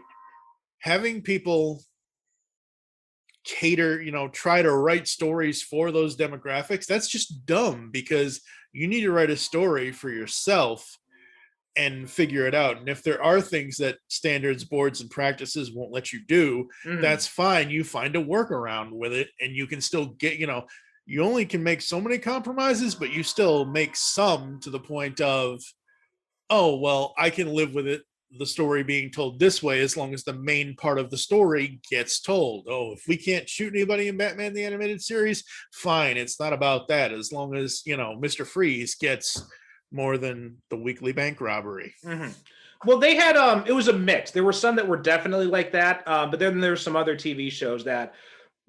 Having people cater, try to write stories for those demographics, that's just dumb, because you need to write a story for yourself and figure it out. And if there are things that standards, boards, and practices won't let you do, that's fine. You find a workaround with it, and you can still get, you only can make so many compromises, but you still make some to the point of, oh, well, I can live with it, the story being told this way, as long as the main part of the story gets told. Oh, if we can't shoot anybody in Batman the Animated Series, fine. It's not about that. As long as, Mr. Freeze gets more than the weekly bank robbery. Well, they had, it was a mix. There were some that were definitely like that. But then there's some other TV shows that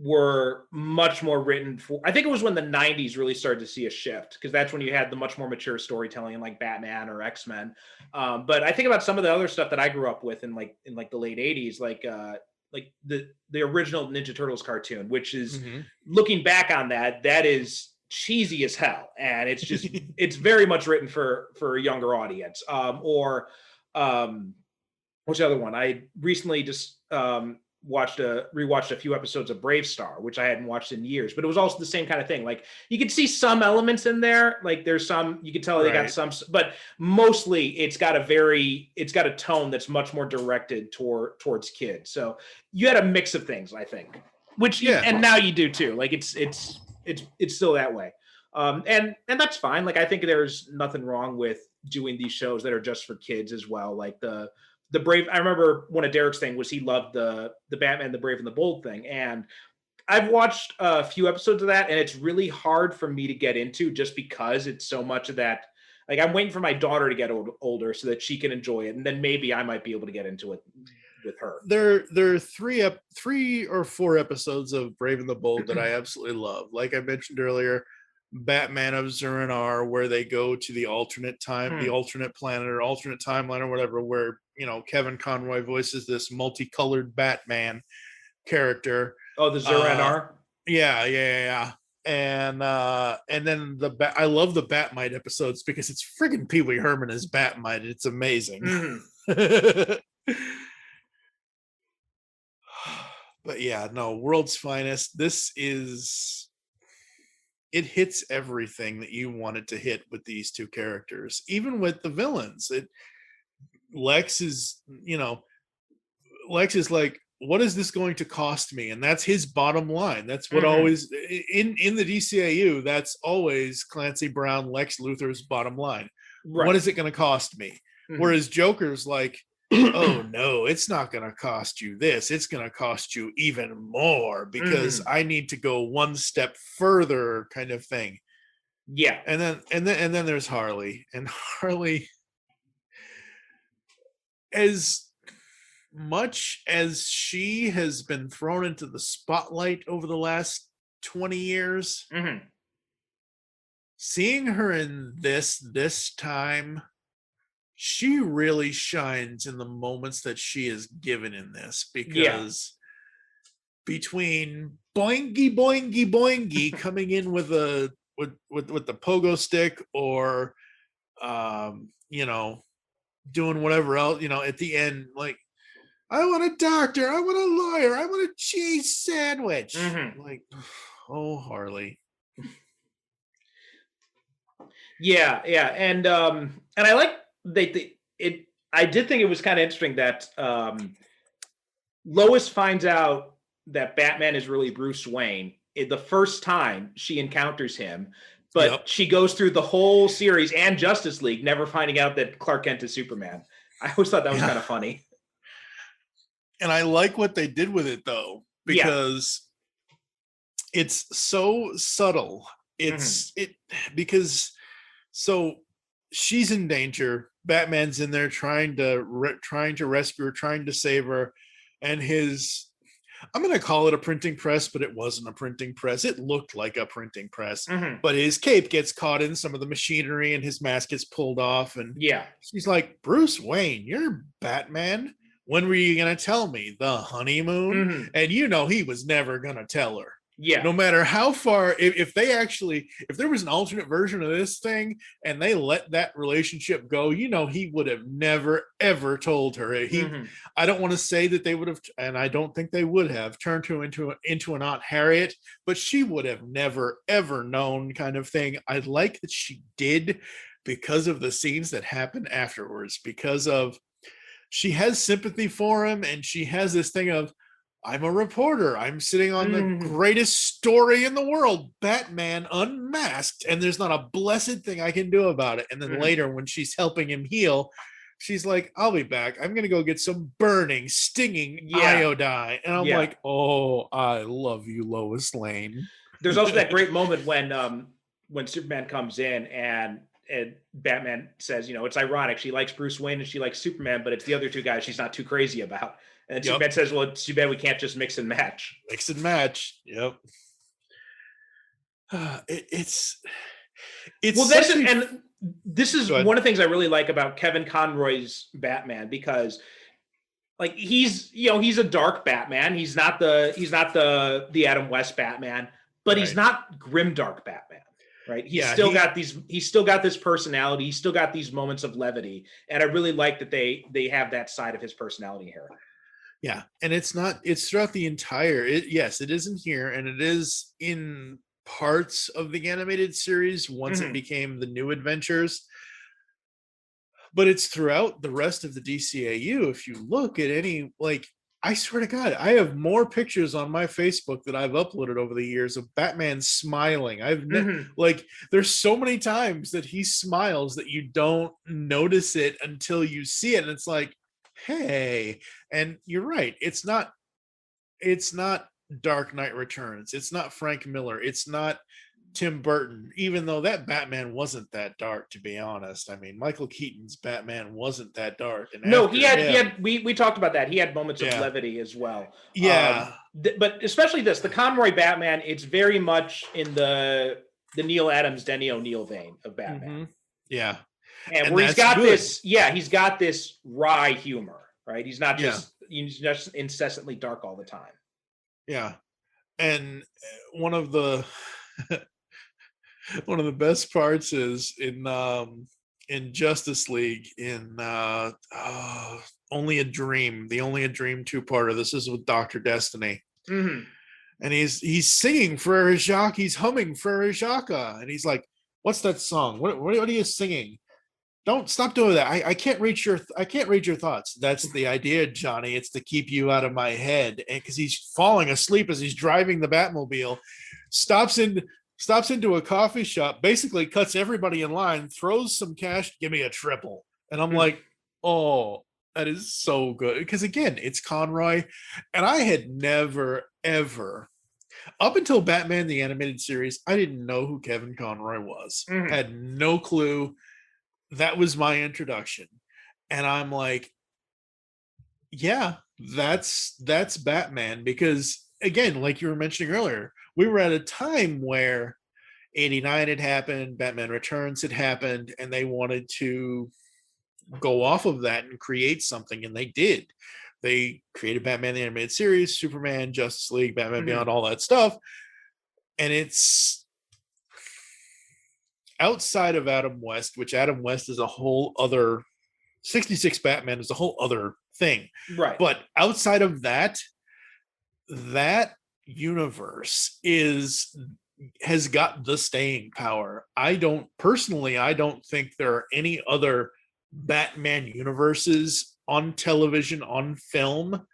were much more written for, I think it was when the 90s really started to see a shift, because that's when you had the much more mature storytelling in like Batman or X-Men. But I think about some of the other stuff that I grew up with in the late 80s, like the original Ninja Turtles cartoon, which is looking back on that is cheesy as hell, and it's just it's very much written for a younger audience. Or what's the other one? I recently just rewatched a few episodes of Brave Star, which I hadn't watched in years, but it was also the same kind of thing. Like you could see some elements in there, like there's some, you could tell they got some, but mostly it's got a tone that's much more directed towards kids. So you had a mix of things, I think, and now you do too. Like it's still that way. And that's fine. Like I think there's nothing wrong with doing these shows that are just for kids as well. Like the Brave, I remember one of Derek's thing was he loved the Batman, the Brave and the Bold thing. And I've watched a few episodes of that, and it's really hard for me to get into just because it's so much of that. Like I'm waiting for my daughter to get older so that she can enjoy it. And then maybe I might be able to get into it with her. There are three or four episodes of Brave and the Bold that I absolutely love. Like I mentioned earlier, Batman of Zurinar, where they go to the alternate time, the alternate planet or alternate timeline or whatever, where, you know, Kevin Conroy voices this multicolored Batman character. Oh, the Zurinar? Yeah. And then I love the Batmite episodes because it's friggin' Pee Wee Herman as Batmite. It's amazing. But yeah, no, World's Finest. It hits everything that you wanted to hit with these two characters, even with the villains. Lex is like, what is this going to cost me? And that's his bottom line. That's what always in the DCAU, that's always Clancy Brown, Lex Luthor's bottom line. Right. What is it going to cost me? Whereas Joker's like, oh no, it's not going to cost you this. It's going to cost you even more because I need to go one step further, kind of thing. Yeah. And then there's Harley, and Harley, as much as she has been thrown into the spotlight over the last 20 years, seeing her in this time, she really shines in the moments that she is given in this, because between boingy coming in with the pogo stick, or doing whatever else, at the end, like, I want a doctor, I want a lawyer, I want a cheese sandwich. Like, oh, Harley. Yeah, and I like I did think it was kind of interesting that Lois finds out that Batman is really Bruce Wayne the first time she encounters him, but she goes through the whole series and Justice League never finding out that Clark Kent is Superman. I always thought that was kind of funny. And I like what they did with it, though, because it's so subtle. Because she's in danger. Batman's in there trying to rescue her, trying to save her, and I'm going to call it a printing press, but it wasn't a printing press. It looked like a printing press, but his cape gets caught in some of the machinery and his mask gets pulled off. And she's like, Bruce Wayne, you're Batman. When were you going to tell me? The honeymoon? And he was never going to tell her. Yeah. No matter how far, if there was an alternate version of this thing and they let that relationship go, he would have never, ever told her. I don't want to say that they would have, and I don't think they would have turned her into an Aunt Harriet, but she would have never, ever known, kind of thing. I like that she did, because of the scenes that happen afterwards, because of, she has sympathy for him, and she has this thing of, I'm a reporter. I'm sitting on the greatest story in the world, Batman unmasked, and there's not a blessed thing I can do about it. And then later, when she's helping him heal, she's like, I'll be back. I'm going to go get some burning, stinging iodine. And I'm like, oh, I love you, Lois Lane. There's also that great moment when Superman comes in and Batman says, it's ironic. She likes Bruce Wayne and she likes Superman, but it's the other two guys she's not too crazy about. And Superman says, well, it's too bad we can't just mix and match. Mix and match. Yep. It's well, this is one of the things I really like about Kevin Conroy's Batman, because like he's a dark Batman. He's not the Adam West Batman, but he's not grimdark Batman. Right. He's still got this personality. He's still got these moments of levity. And I really like that they have that side of his personality here. Yeah, and it's not. It's throughout the entire. Yes, it isn't here, and it is in parts of the animated series once it became the New Adventures. But it's throughout the rest of the DCAU. If you look at any, like, I swear to God, I have more pictures on my Facebook that I've uploaded over the years of Batman smiling. Like, there's so many times that he smiles that you don't notice it until you see it, and it's like, hey. And you're right, it's not Dark Knight Returns, it's not Frank Miller, it's not Tim Burton, even though that Batman wasn't that dark, to be honest. I mean, Michael Keaton's Batman wasn't that dark. And no, he had we talked about that. He had moments of levity as well. Yeah. But especially the Conroy Batman, it's very much in the Neil Adams, Denny O'Neil vein of Batman. Yeah. And where he's got this wry humor, right? He's not just incessantly dark all the time. Yeah. And one of the best parts is in Justice League in Only a Dream, the Only a Dream two-parter. This is with Dr. Destiny. And he's singing Frere Jacques, he's humming Frere Jacques, and he's like, what's that song? What are you singing? Don't stop doing that. I can't read your thoughts. That's the idea, Johnny. It's to keep you out of my head. And because he's falling asleep as he's driving the Batmobile, stops into a coffee shop, basically cuts everybody in line, throws some cash, give me a triple. And I'm like, oh, that is so good. Because again, it's Conroy. And I had never, ever, up until Batman the Animated Series, I didn't know who Kevin Conroy was. Had no clue. That was my introduction. And I'm like, yeah, that's Batman. Because again, like you were mentioning earlier, we were at a time where 89 had happened, Batman Returns had happened, and they wanted to go off of that and create something, and they did. They created Batman the Animated Series, Superman, Justice League, Batman Beyond, all that stuff. And it's outside of Adam West, which Adam West is a whole other 66 Batman is a whole other thing. Right. But outside of that universe has got the staying power. I don't think there are any other Batman universes on television, on film,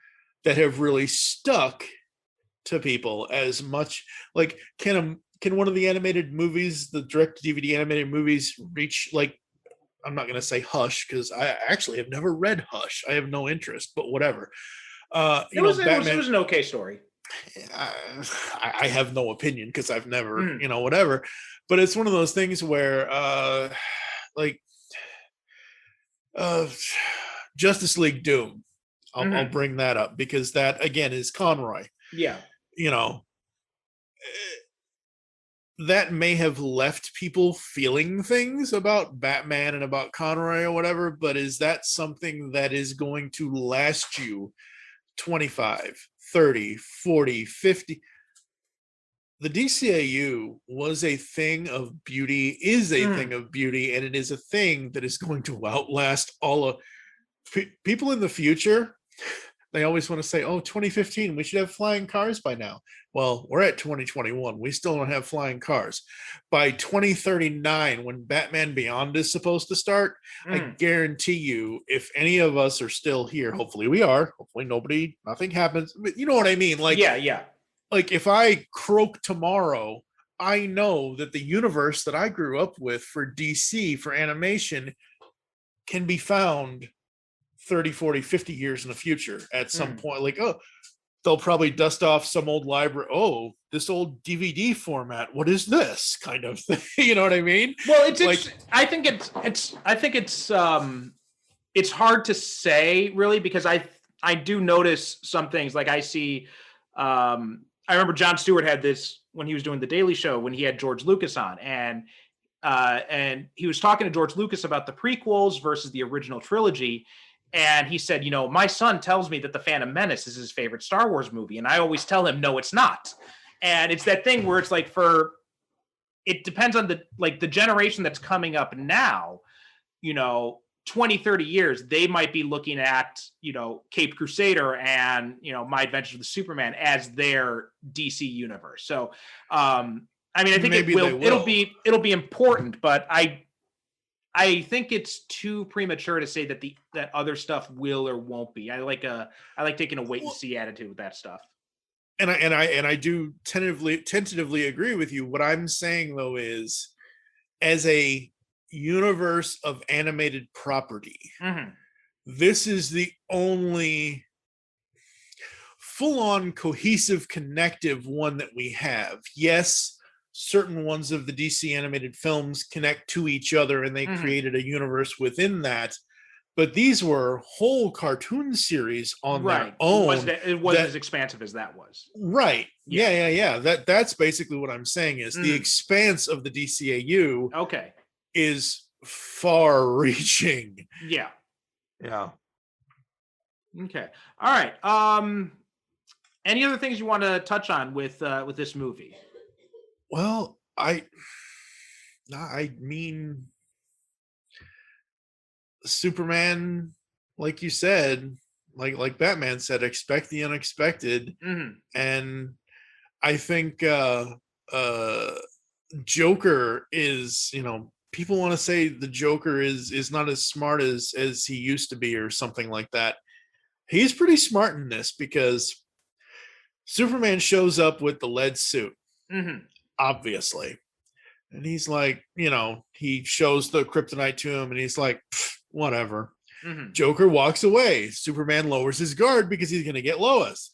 that have really stuck to people as much. Like, can one of the animated movies, the direct DVD animated movies, reach, like, I'm not going to say Hush, because I actually have never read Hush. I have no interest, but whatever. It was an okay story. I have no opinion because I've never, whatever. But it's one of those things where, Justice League Doom. I'll bring that up because that, again, is Conroy. Yeah. That may have left people feeling things about Batman and about Conroy or whatever, but is that something that is going to last you 25, 30, 40, 50? The DCAU was a thing of beauty, is a thing of beauty, and it is a thing that is going to outlast all of people in the future. They always want to say, 2015, we should have flying cars by now. Well, we're at 2021. We still don't have flying cars. By 2039, when Batman Beyond is supposed to start, I guarantee you, if any of us are still here, hopefully we are, hopefully nothing happens. But you know what I mean? Like, yeah. Like, if I croak tomorrow, I know that the universe that I grew up with for DC, for animation, can be found 30, 40, 50 years in the future at some point. Like, they'll probably dust off some old library. Oh, this old DVD format. What is this kind of thing? You know what I mean? Well, I think it's hard to say really, because I do notice some things. Like, I see, I remember Jon Stewart had this when he was doing The Daily Show, when he had George Lucas on, and he was talking to George Lucas about the prequels versus the original trilogy. And he said, my son tells me that The Phantom Menace is his favorite Star Wars movie. And I always tell him, no, it's not. And it's that thing where it's like, it depends on the generation that's coming up now, 20, 30 years, they might be looking at, Cape Crusader and, My Adventures with Superman as their DC universe. So, I think Maybe it will, they will. it'll be important, but I think it's too premature to say that other stuff will or won't be. I like taking a wait and see attitude with that stuff. And I do tentatively agree with you. What I'm saying though is, as a universe of animated property, this is the only full-on cohesive, connective one that we have. Yes, certain ones of the DC animated films connect to each other and they created a universe within that, but these were whole cartoon series on their own. It wasn't as expansive as that was. Right. Yeah. That's basically what I'm saying is the expanse of the DCAU is far reaching. Yeah. Yeah. Okay. All right. Any other things you want to touch on with this movie? Well, I mean, Superman, like you said, like Batman said, expect the unexpected. And I think Joker is, people want to say the Joker is not as smart as he used to be or something like that. He's pretty smart in this because Superman shows up with the lead suit, obviously. And he's like, he shows the kryptonite to him and he's like, whatever. Joker walks away. Superman lowers his guard because he's going to get Lois.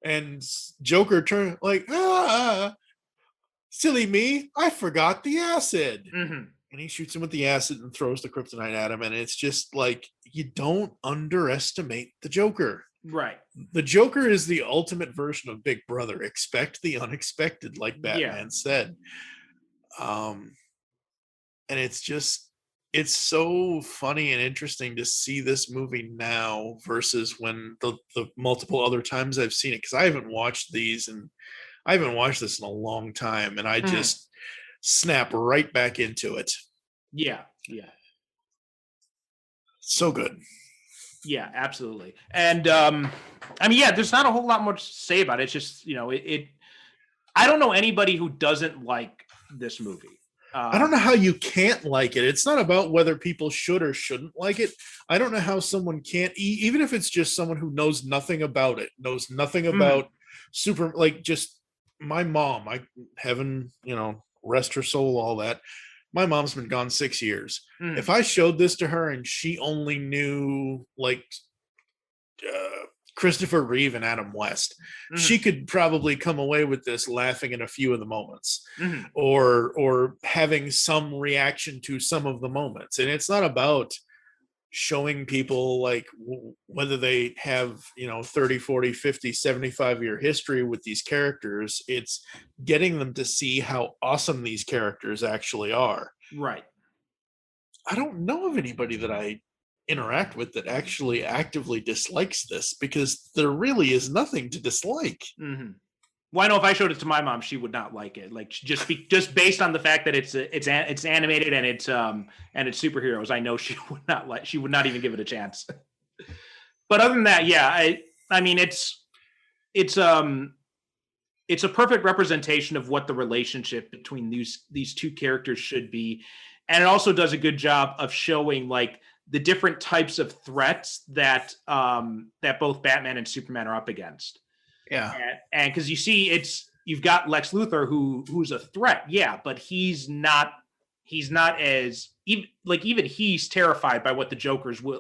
And Joker turns like, silly me, I forgot the acid. And he shoots him with the acid and throws the kryptonite at him. And it's just like, you don't underestimate the Joker. Right. The Joker is the ultimate version of Big Brother. Expect the unexpected, like Batman said. And it's so funny and interesting to see this movie now versus when the multiple other times I've seen it, because I haven't watched these and I haven't watched this in a long time, and I just snap right back into it. Yeah. So good. Yeah, absolutely. And there's not a whole lot more to say about it. It's just, I don't know anybody who doesn't like this movie. I don't know how you can't like it. It's not about whether people should or shouldn't like it. I don't know how someone can't, even if it's just someone who knows nothing about it, knows nothing about just my mom, heaven, rest her soul, all that. My mom's been gone 6 years. If I showed this to her and she only knew Christopher Reeve and Adam West, she could probably come away with this laughing in a few of the moments or having some reaction to some of the moments. And it's not about showing people whether they have 30, 40, 50, 75-year history with these characters. It's getting them to see how awesome these characters actually are. Right. I don't know of anybody that I interact with that actually actively dislikes this, because there really is nothing to dislike. Well, I know if I showed it to my mom, she would not like it. Just based on the fact that it's animated and it's superheroes, I know she would not she would not even give it a chance. But other than that, it's a perfect representation of what the relationship between these two characters should be, and it also does a good job of showing the different types of threats that both Batman and Superman are up against. Yeah. And because you've got Lex Luthor who's a threat, but he's not as even he's terrified by what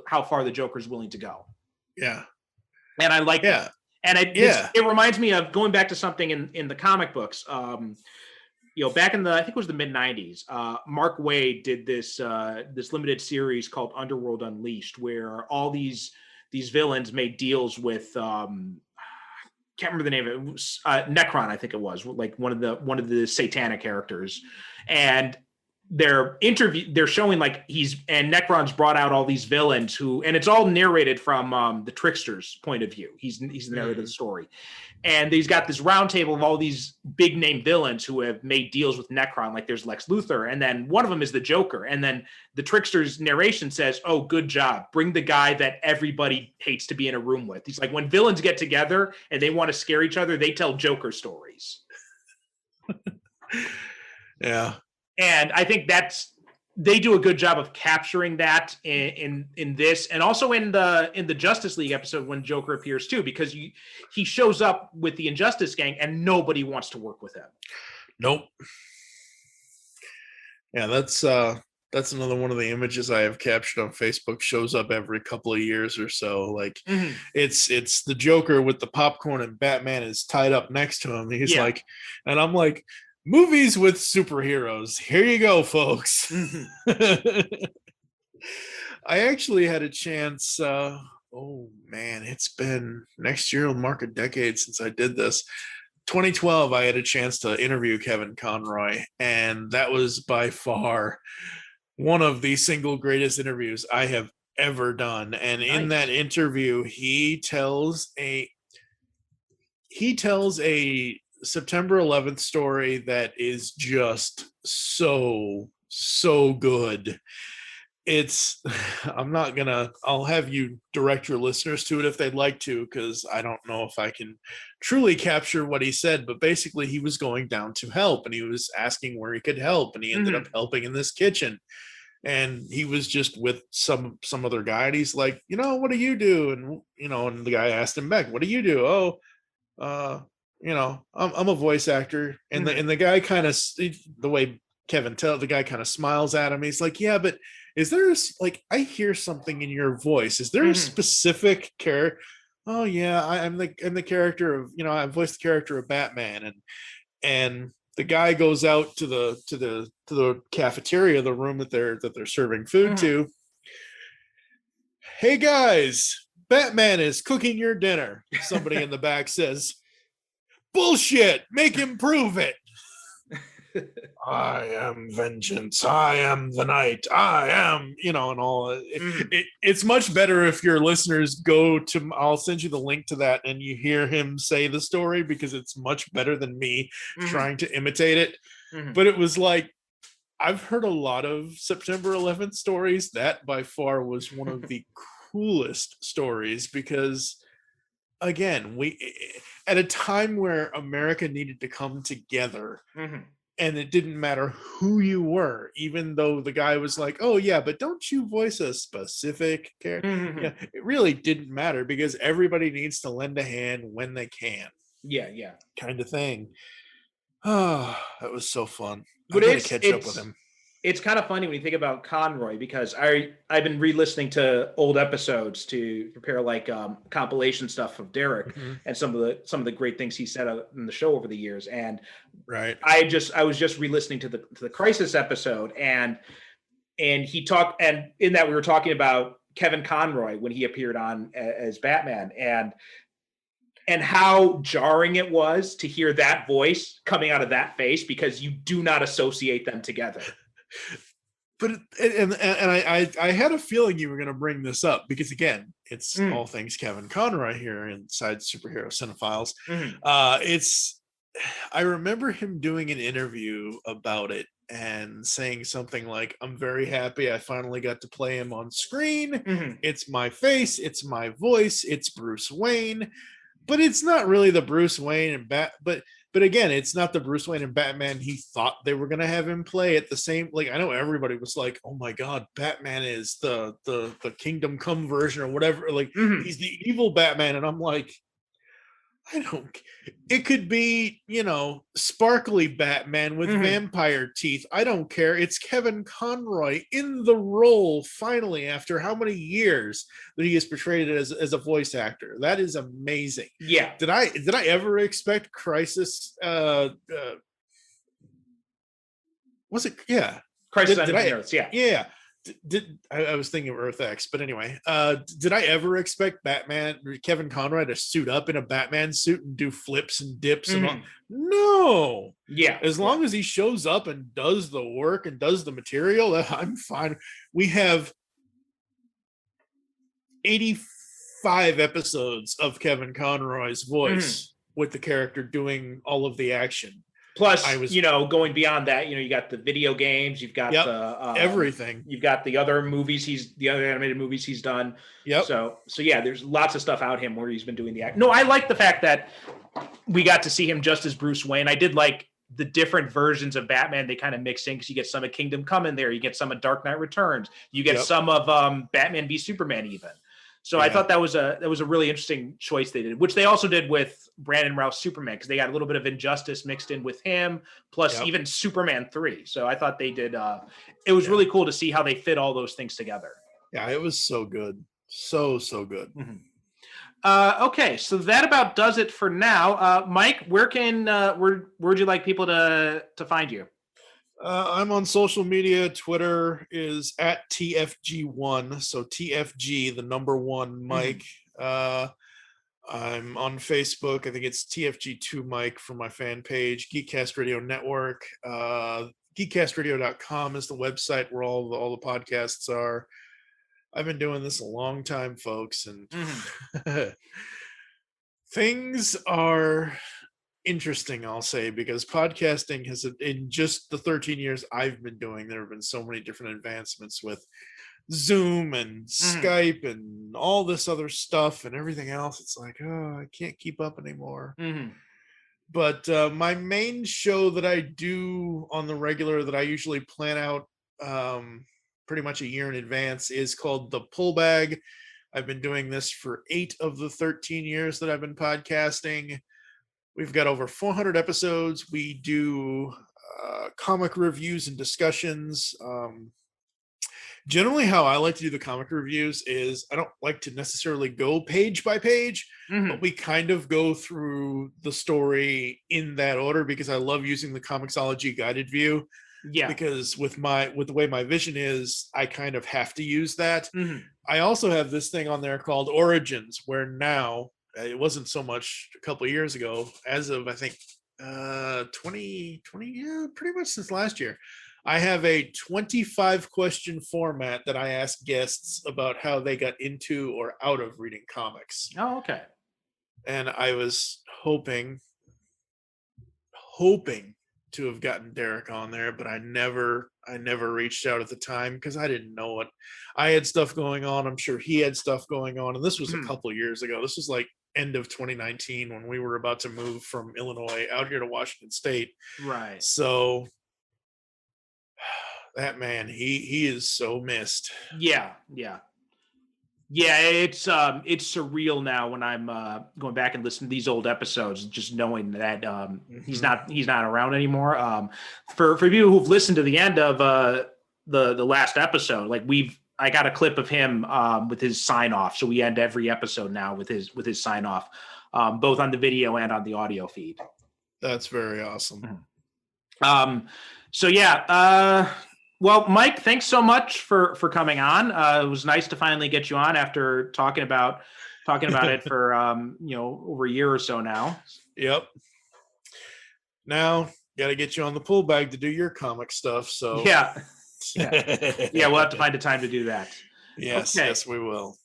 how far the Joker's willing to go. Yeah. And I like that. And it reminds me of going back to something in the comic books. Back in I think it was the mid-90s, Mark Waid did this limited series called Underworld Unleashed, where all these villains made deals with can't remember the name of it. It was, Necron, I think it was, one of the satanic characters. And they're showing like Necron's brought out all these villains and it's all narrated from the Trickster's point of view. He's the narrator of the story. And he's got this round table of all these big name villains who have made deals with Necron. Like there's Lex Luthor, and then one of them is the Joker. And then the Trickster's narration says, "Oh, good job. Bring the guy that everybody hates to be in a room with." He's like, when villains get together and they want to scare each other, they tell Joker stories. Yeah. And I think they do a good job of capturing that in this, and also in the Justice League episode when Joker appears too, because he shows up with the Injustice gang and nobody wants to work with him. Nope. Yeah, that's another one of the images I have captured on Facebook. Shows up every couple of years or so. Like it's the Joker with the popcorn and Batman is tied up next to him. He's like, and I'm like, movies with superheroes. Here you go, folks. I actually had a chance. Oh man, it's been next year will mark a decade since I did this. 2012, I had a chance to interview Kevin Conroy, and that was by far one of the single greatest interviews I have ever done. And in that interview, he tells a September 11th story that is just so good. I'll have you direct your listeners to it if they'd like to, because I don't know if I can truly capture what he said, but basically he was going down to help and he was asking where he could help, and he ended up helping in this kitchen. And he was just with some other guy, and he's like, what do you do? And and the guy asked him back, what do you do? I'm a voice actor. And the guy kind of, the way Kevin the guy kind of smiles at him. He's like, yeah, but is there I hear something in your voice. Is there a specific character? Oh yeah, I'm the character of, I voiced the character of Batman. And the guy goes out to the cafeteria, the room that they're serving food to. Hey guys, Batman is cooking your dinner. Somebody in the back says, bullshit, make him prove it. I am vengeance. I am the night. I am, and all. It's much better if your listeners go to, I'll send you the link to that and you hear him say the story, because it's much better than me trying to imitate it. But it was like, I've heard a lot of September 11th stories. That by far was one of the coolest stories, because again, we at a time where America needed to come together, and it didn't matter who you were, even though the guy was like, oh yeah, but don't you voice a specific character? Yeah, it really didn't matter, because everybody needs to lend a hand when they can. Yeah. Kind of thing. Oh, that was so fun. But I gotta catch up with him. It's kind of funny when you think about Conroy, because I've been re-listening to old episodes to prepare compilation stuff of Derek and some of the great things he said in the show over the years. And I was just re-listening to the Crisis episode, and he talked, and in that we were talking about Kevin Conroy when he appeared on as Batman, and how jarring it was to hear that voice coming out of that face, because you do not associate them together. But I had a feeling you were going to bring this up, because again, it's all things Kevin Conroy here inside Superhero Cinephiles. I remember him doing an interview about it and saying something like, I'm very happy I finally got to play him on screen. It's my face, it's my voice, it's Bruce Wayne, but it's not really the Bruce Wayne but again, it's not the Bruce Wayne and Batman he thought they were going to have him play at the same. I know everybody was like, oh my God, Batman is the Kingdom Come version or whatever. He's the evil Batman. And I'm like, it could be, sparkly Batman with vampire teeth. I don't care. It's Kevin Conroy in the role, finally, after how many years that he has portrayed it as a voice actor. That is amazing. Yeah. Did I ever expect Crisis? Was it? Yeah. Crisis on Infinite Earths. Yeah. Yeah. I was thinking of Earth X, but anyway, did I ever expect Kevin Conroy to suit up in a Batman suit and do flips and dips and all? No. Yeah. As long as he shows up and does the work and does the material, I'm fine. We have 85 episodes of Kevin Conroy's voice with the character doing all of the action. Plus, going beyond that, you got the video games, you've got the everything. You've got the other movies, the other animated movies he's done. Yep. So yeah, there's lots of stuff out him where he's been doing the act. No, I like the fact that we got to see him just as Bruce Wayne. I did like the different versions of Batman they kind of mix in, because you get some of Kingdom Come in there, you get some of Dark Knight Returns, you get some of Batman v Superman even. So I thought that was a really interesting choice they did, which they also did with Brandon Routh's Superman, because they got a little bit of Injustice mixed in with him, plus even Superman 3. So I thought they did. It was really cool to see how they fit all those things together. Yeah, it was so good, so good. Okay, so that about does it for now. Mike, where'd you like people to find you? I'm on social media. Twitter is at TFG1. So TFG, the number one Mike. I'm on Facebook. I think it's TFG2 Mike for my fan page. Geekcast Radio Network. Geekcastradio.com is the website where all the podcasts are. I've been doing this a long time, folks, and things are interesting, I'll say, because podcasting has, in just the 13 years I've been doing, there have been so many different advancements with Zoom and Skype and all this other stuff and everything else. It's like, I can't keep up anymore. But my main show that I do on the regular, that I usually plan out pretty much a year in advance, is called The Pull Bag. I've been doing this for 8 of the 13 years that I've been podcasting. We've got over 400 episodes. We do comic reviews and discussions. Generally, how I like to do the comic reviews is I don't like to necessarily go page by page, but we kind of go through the story in that order, because I love using the Comixology guided view. Yeah. Because with the way my vision is, I kind of have to use that. I also have this thing on there called Origins, where now, it wasn't so much a couple of years ago, as of I think 2020, pretty much since last year, I have a 25 question format that I ask guests about how they got into or out of reading comics. Oh, okay. And I was hoping to have gotten Derek on there, but I never reached out at the time, because I didn't know what I had stuff going on. I'm sure he had stuff going on, and this was a couple of years ago. This was like end of 2019, when we were about to move from Illinois out here to Washington State. Right. So that man, he is so missed. Yeah. It's surreal now when I'm going back and listening to these old episodes, just knowing that he's not around anymore. For people who've listened to the end of the last episode, like I got a clip of him with his sign off. So we end every episode now with his sign off, both on the video and on the audio feed. That's very awesome. So yeah. Well, Mike, thanks so much for coming on. It was nice to finally get you on after talking about it for over a year or so now. Yep. Now got to get you on the Pull Bag to do your comic stuff. So yeah, we'll have to find a time to do that. Yes, okay. Yes, we will.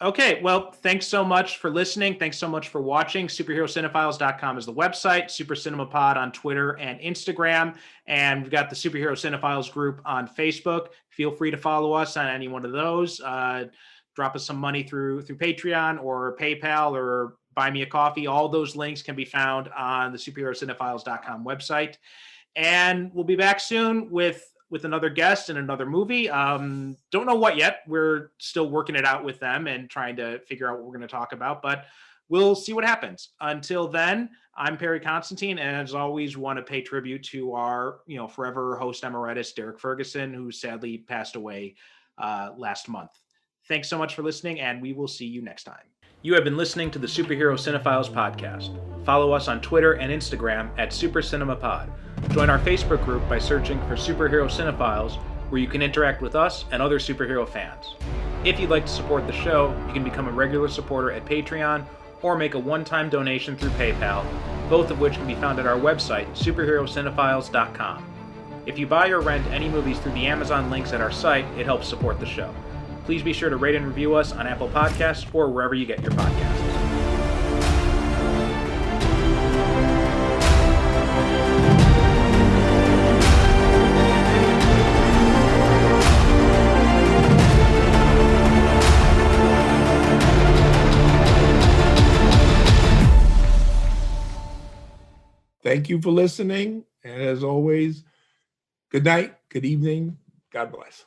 Okay, well, thanks so much for listening. Thanks so much for watching. SuperheroCinephiles.com is the website. Super Cinema Pod on Twitter and Instagram. And we've got the Superhero Cinephiles group on Facebook. Feel free to follow us on any one of those. Drop us some money through Patreon or PayPal or Buy Me a Coffee. All those links can be found on the SuperheroCinephiles.com website. And we'll be back soon with another guest and another movie. Don't know what yet. We're still working it out with them and trying to figure out what we're going to talk about, but we'll see what happens. Until then, I'm Perry Constantine, and as always, want to pay tribute to our, forever host emeritus, Derek Ferguson, who sadly passed away last month. Thanks so much for listening, and we will see you next time. You have been listening to the Superhero Cinephiles podcast. Follow us on Twitter and Instagram at Super Cinema Pod. Join our Facebook group by searching for Superhero Cinephiles, where you can interact with us and other superhero fans. If you'd like to support the show, you can become a regular supporter at Patreon or make a one-time donation through PayPal, both of which can be found at our website, superherocinephiles.com. If you buy or rent any movies through the Amazon links at our site, it helps support the show. Please be sure to rate and review us on Apple Podcasts or wherever you get your podcasts. Thank you for listening. And as always, good night, good evening. God bless.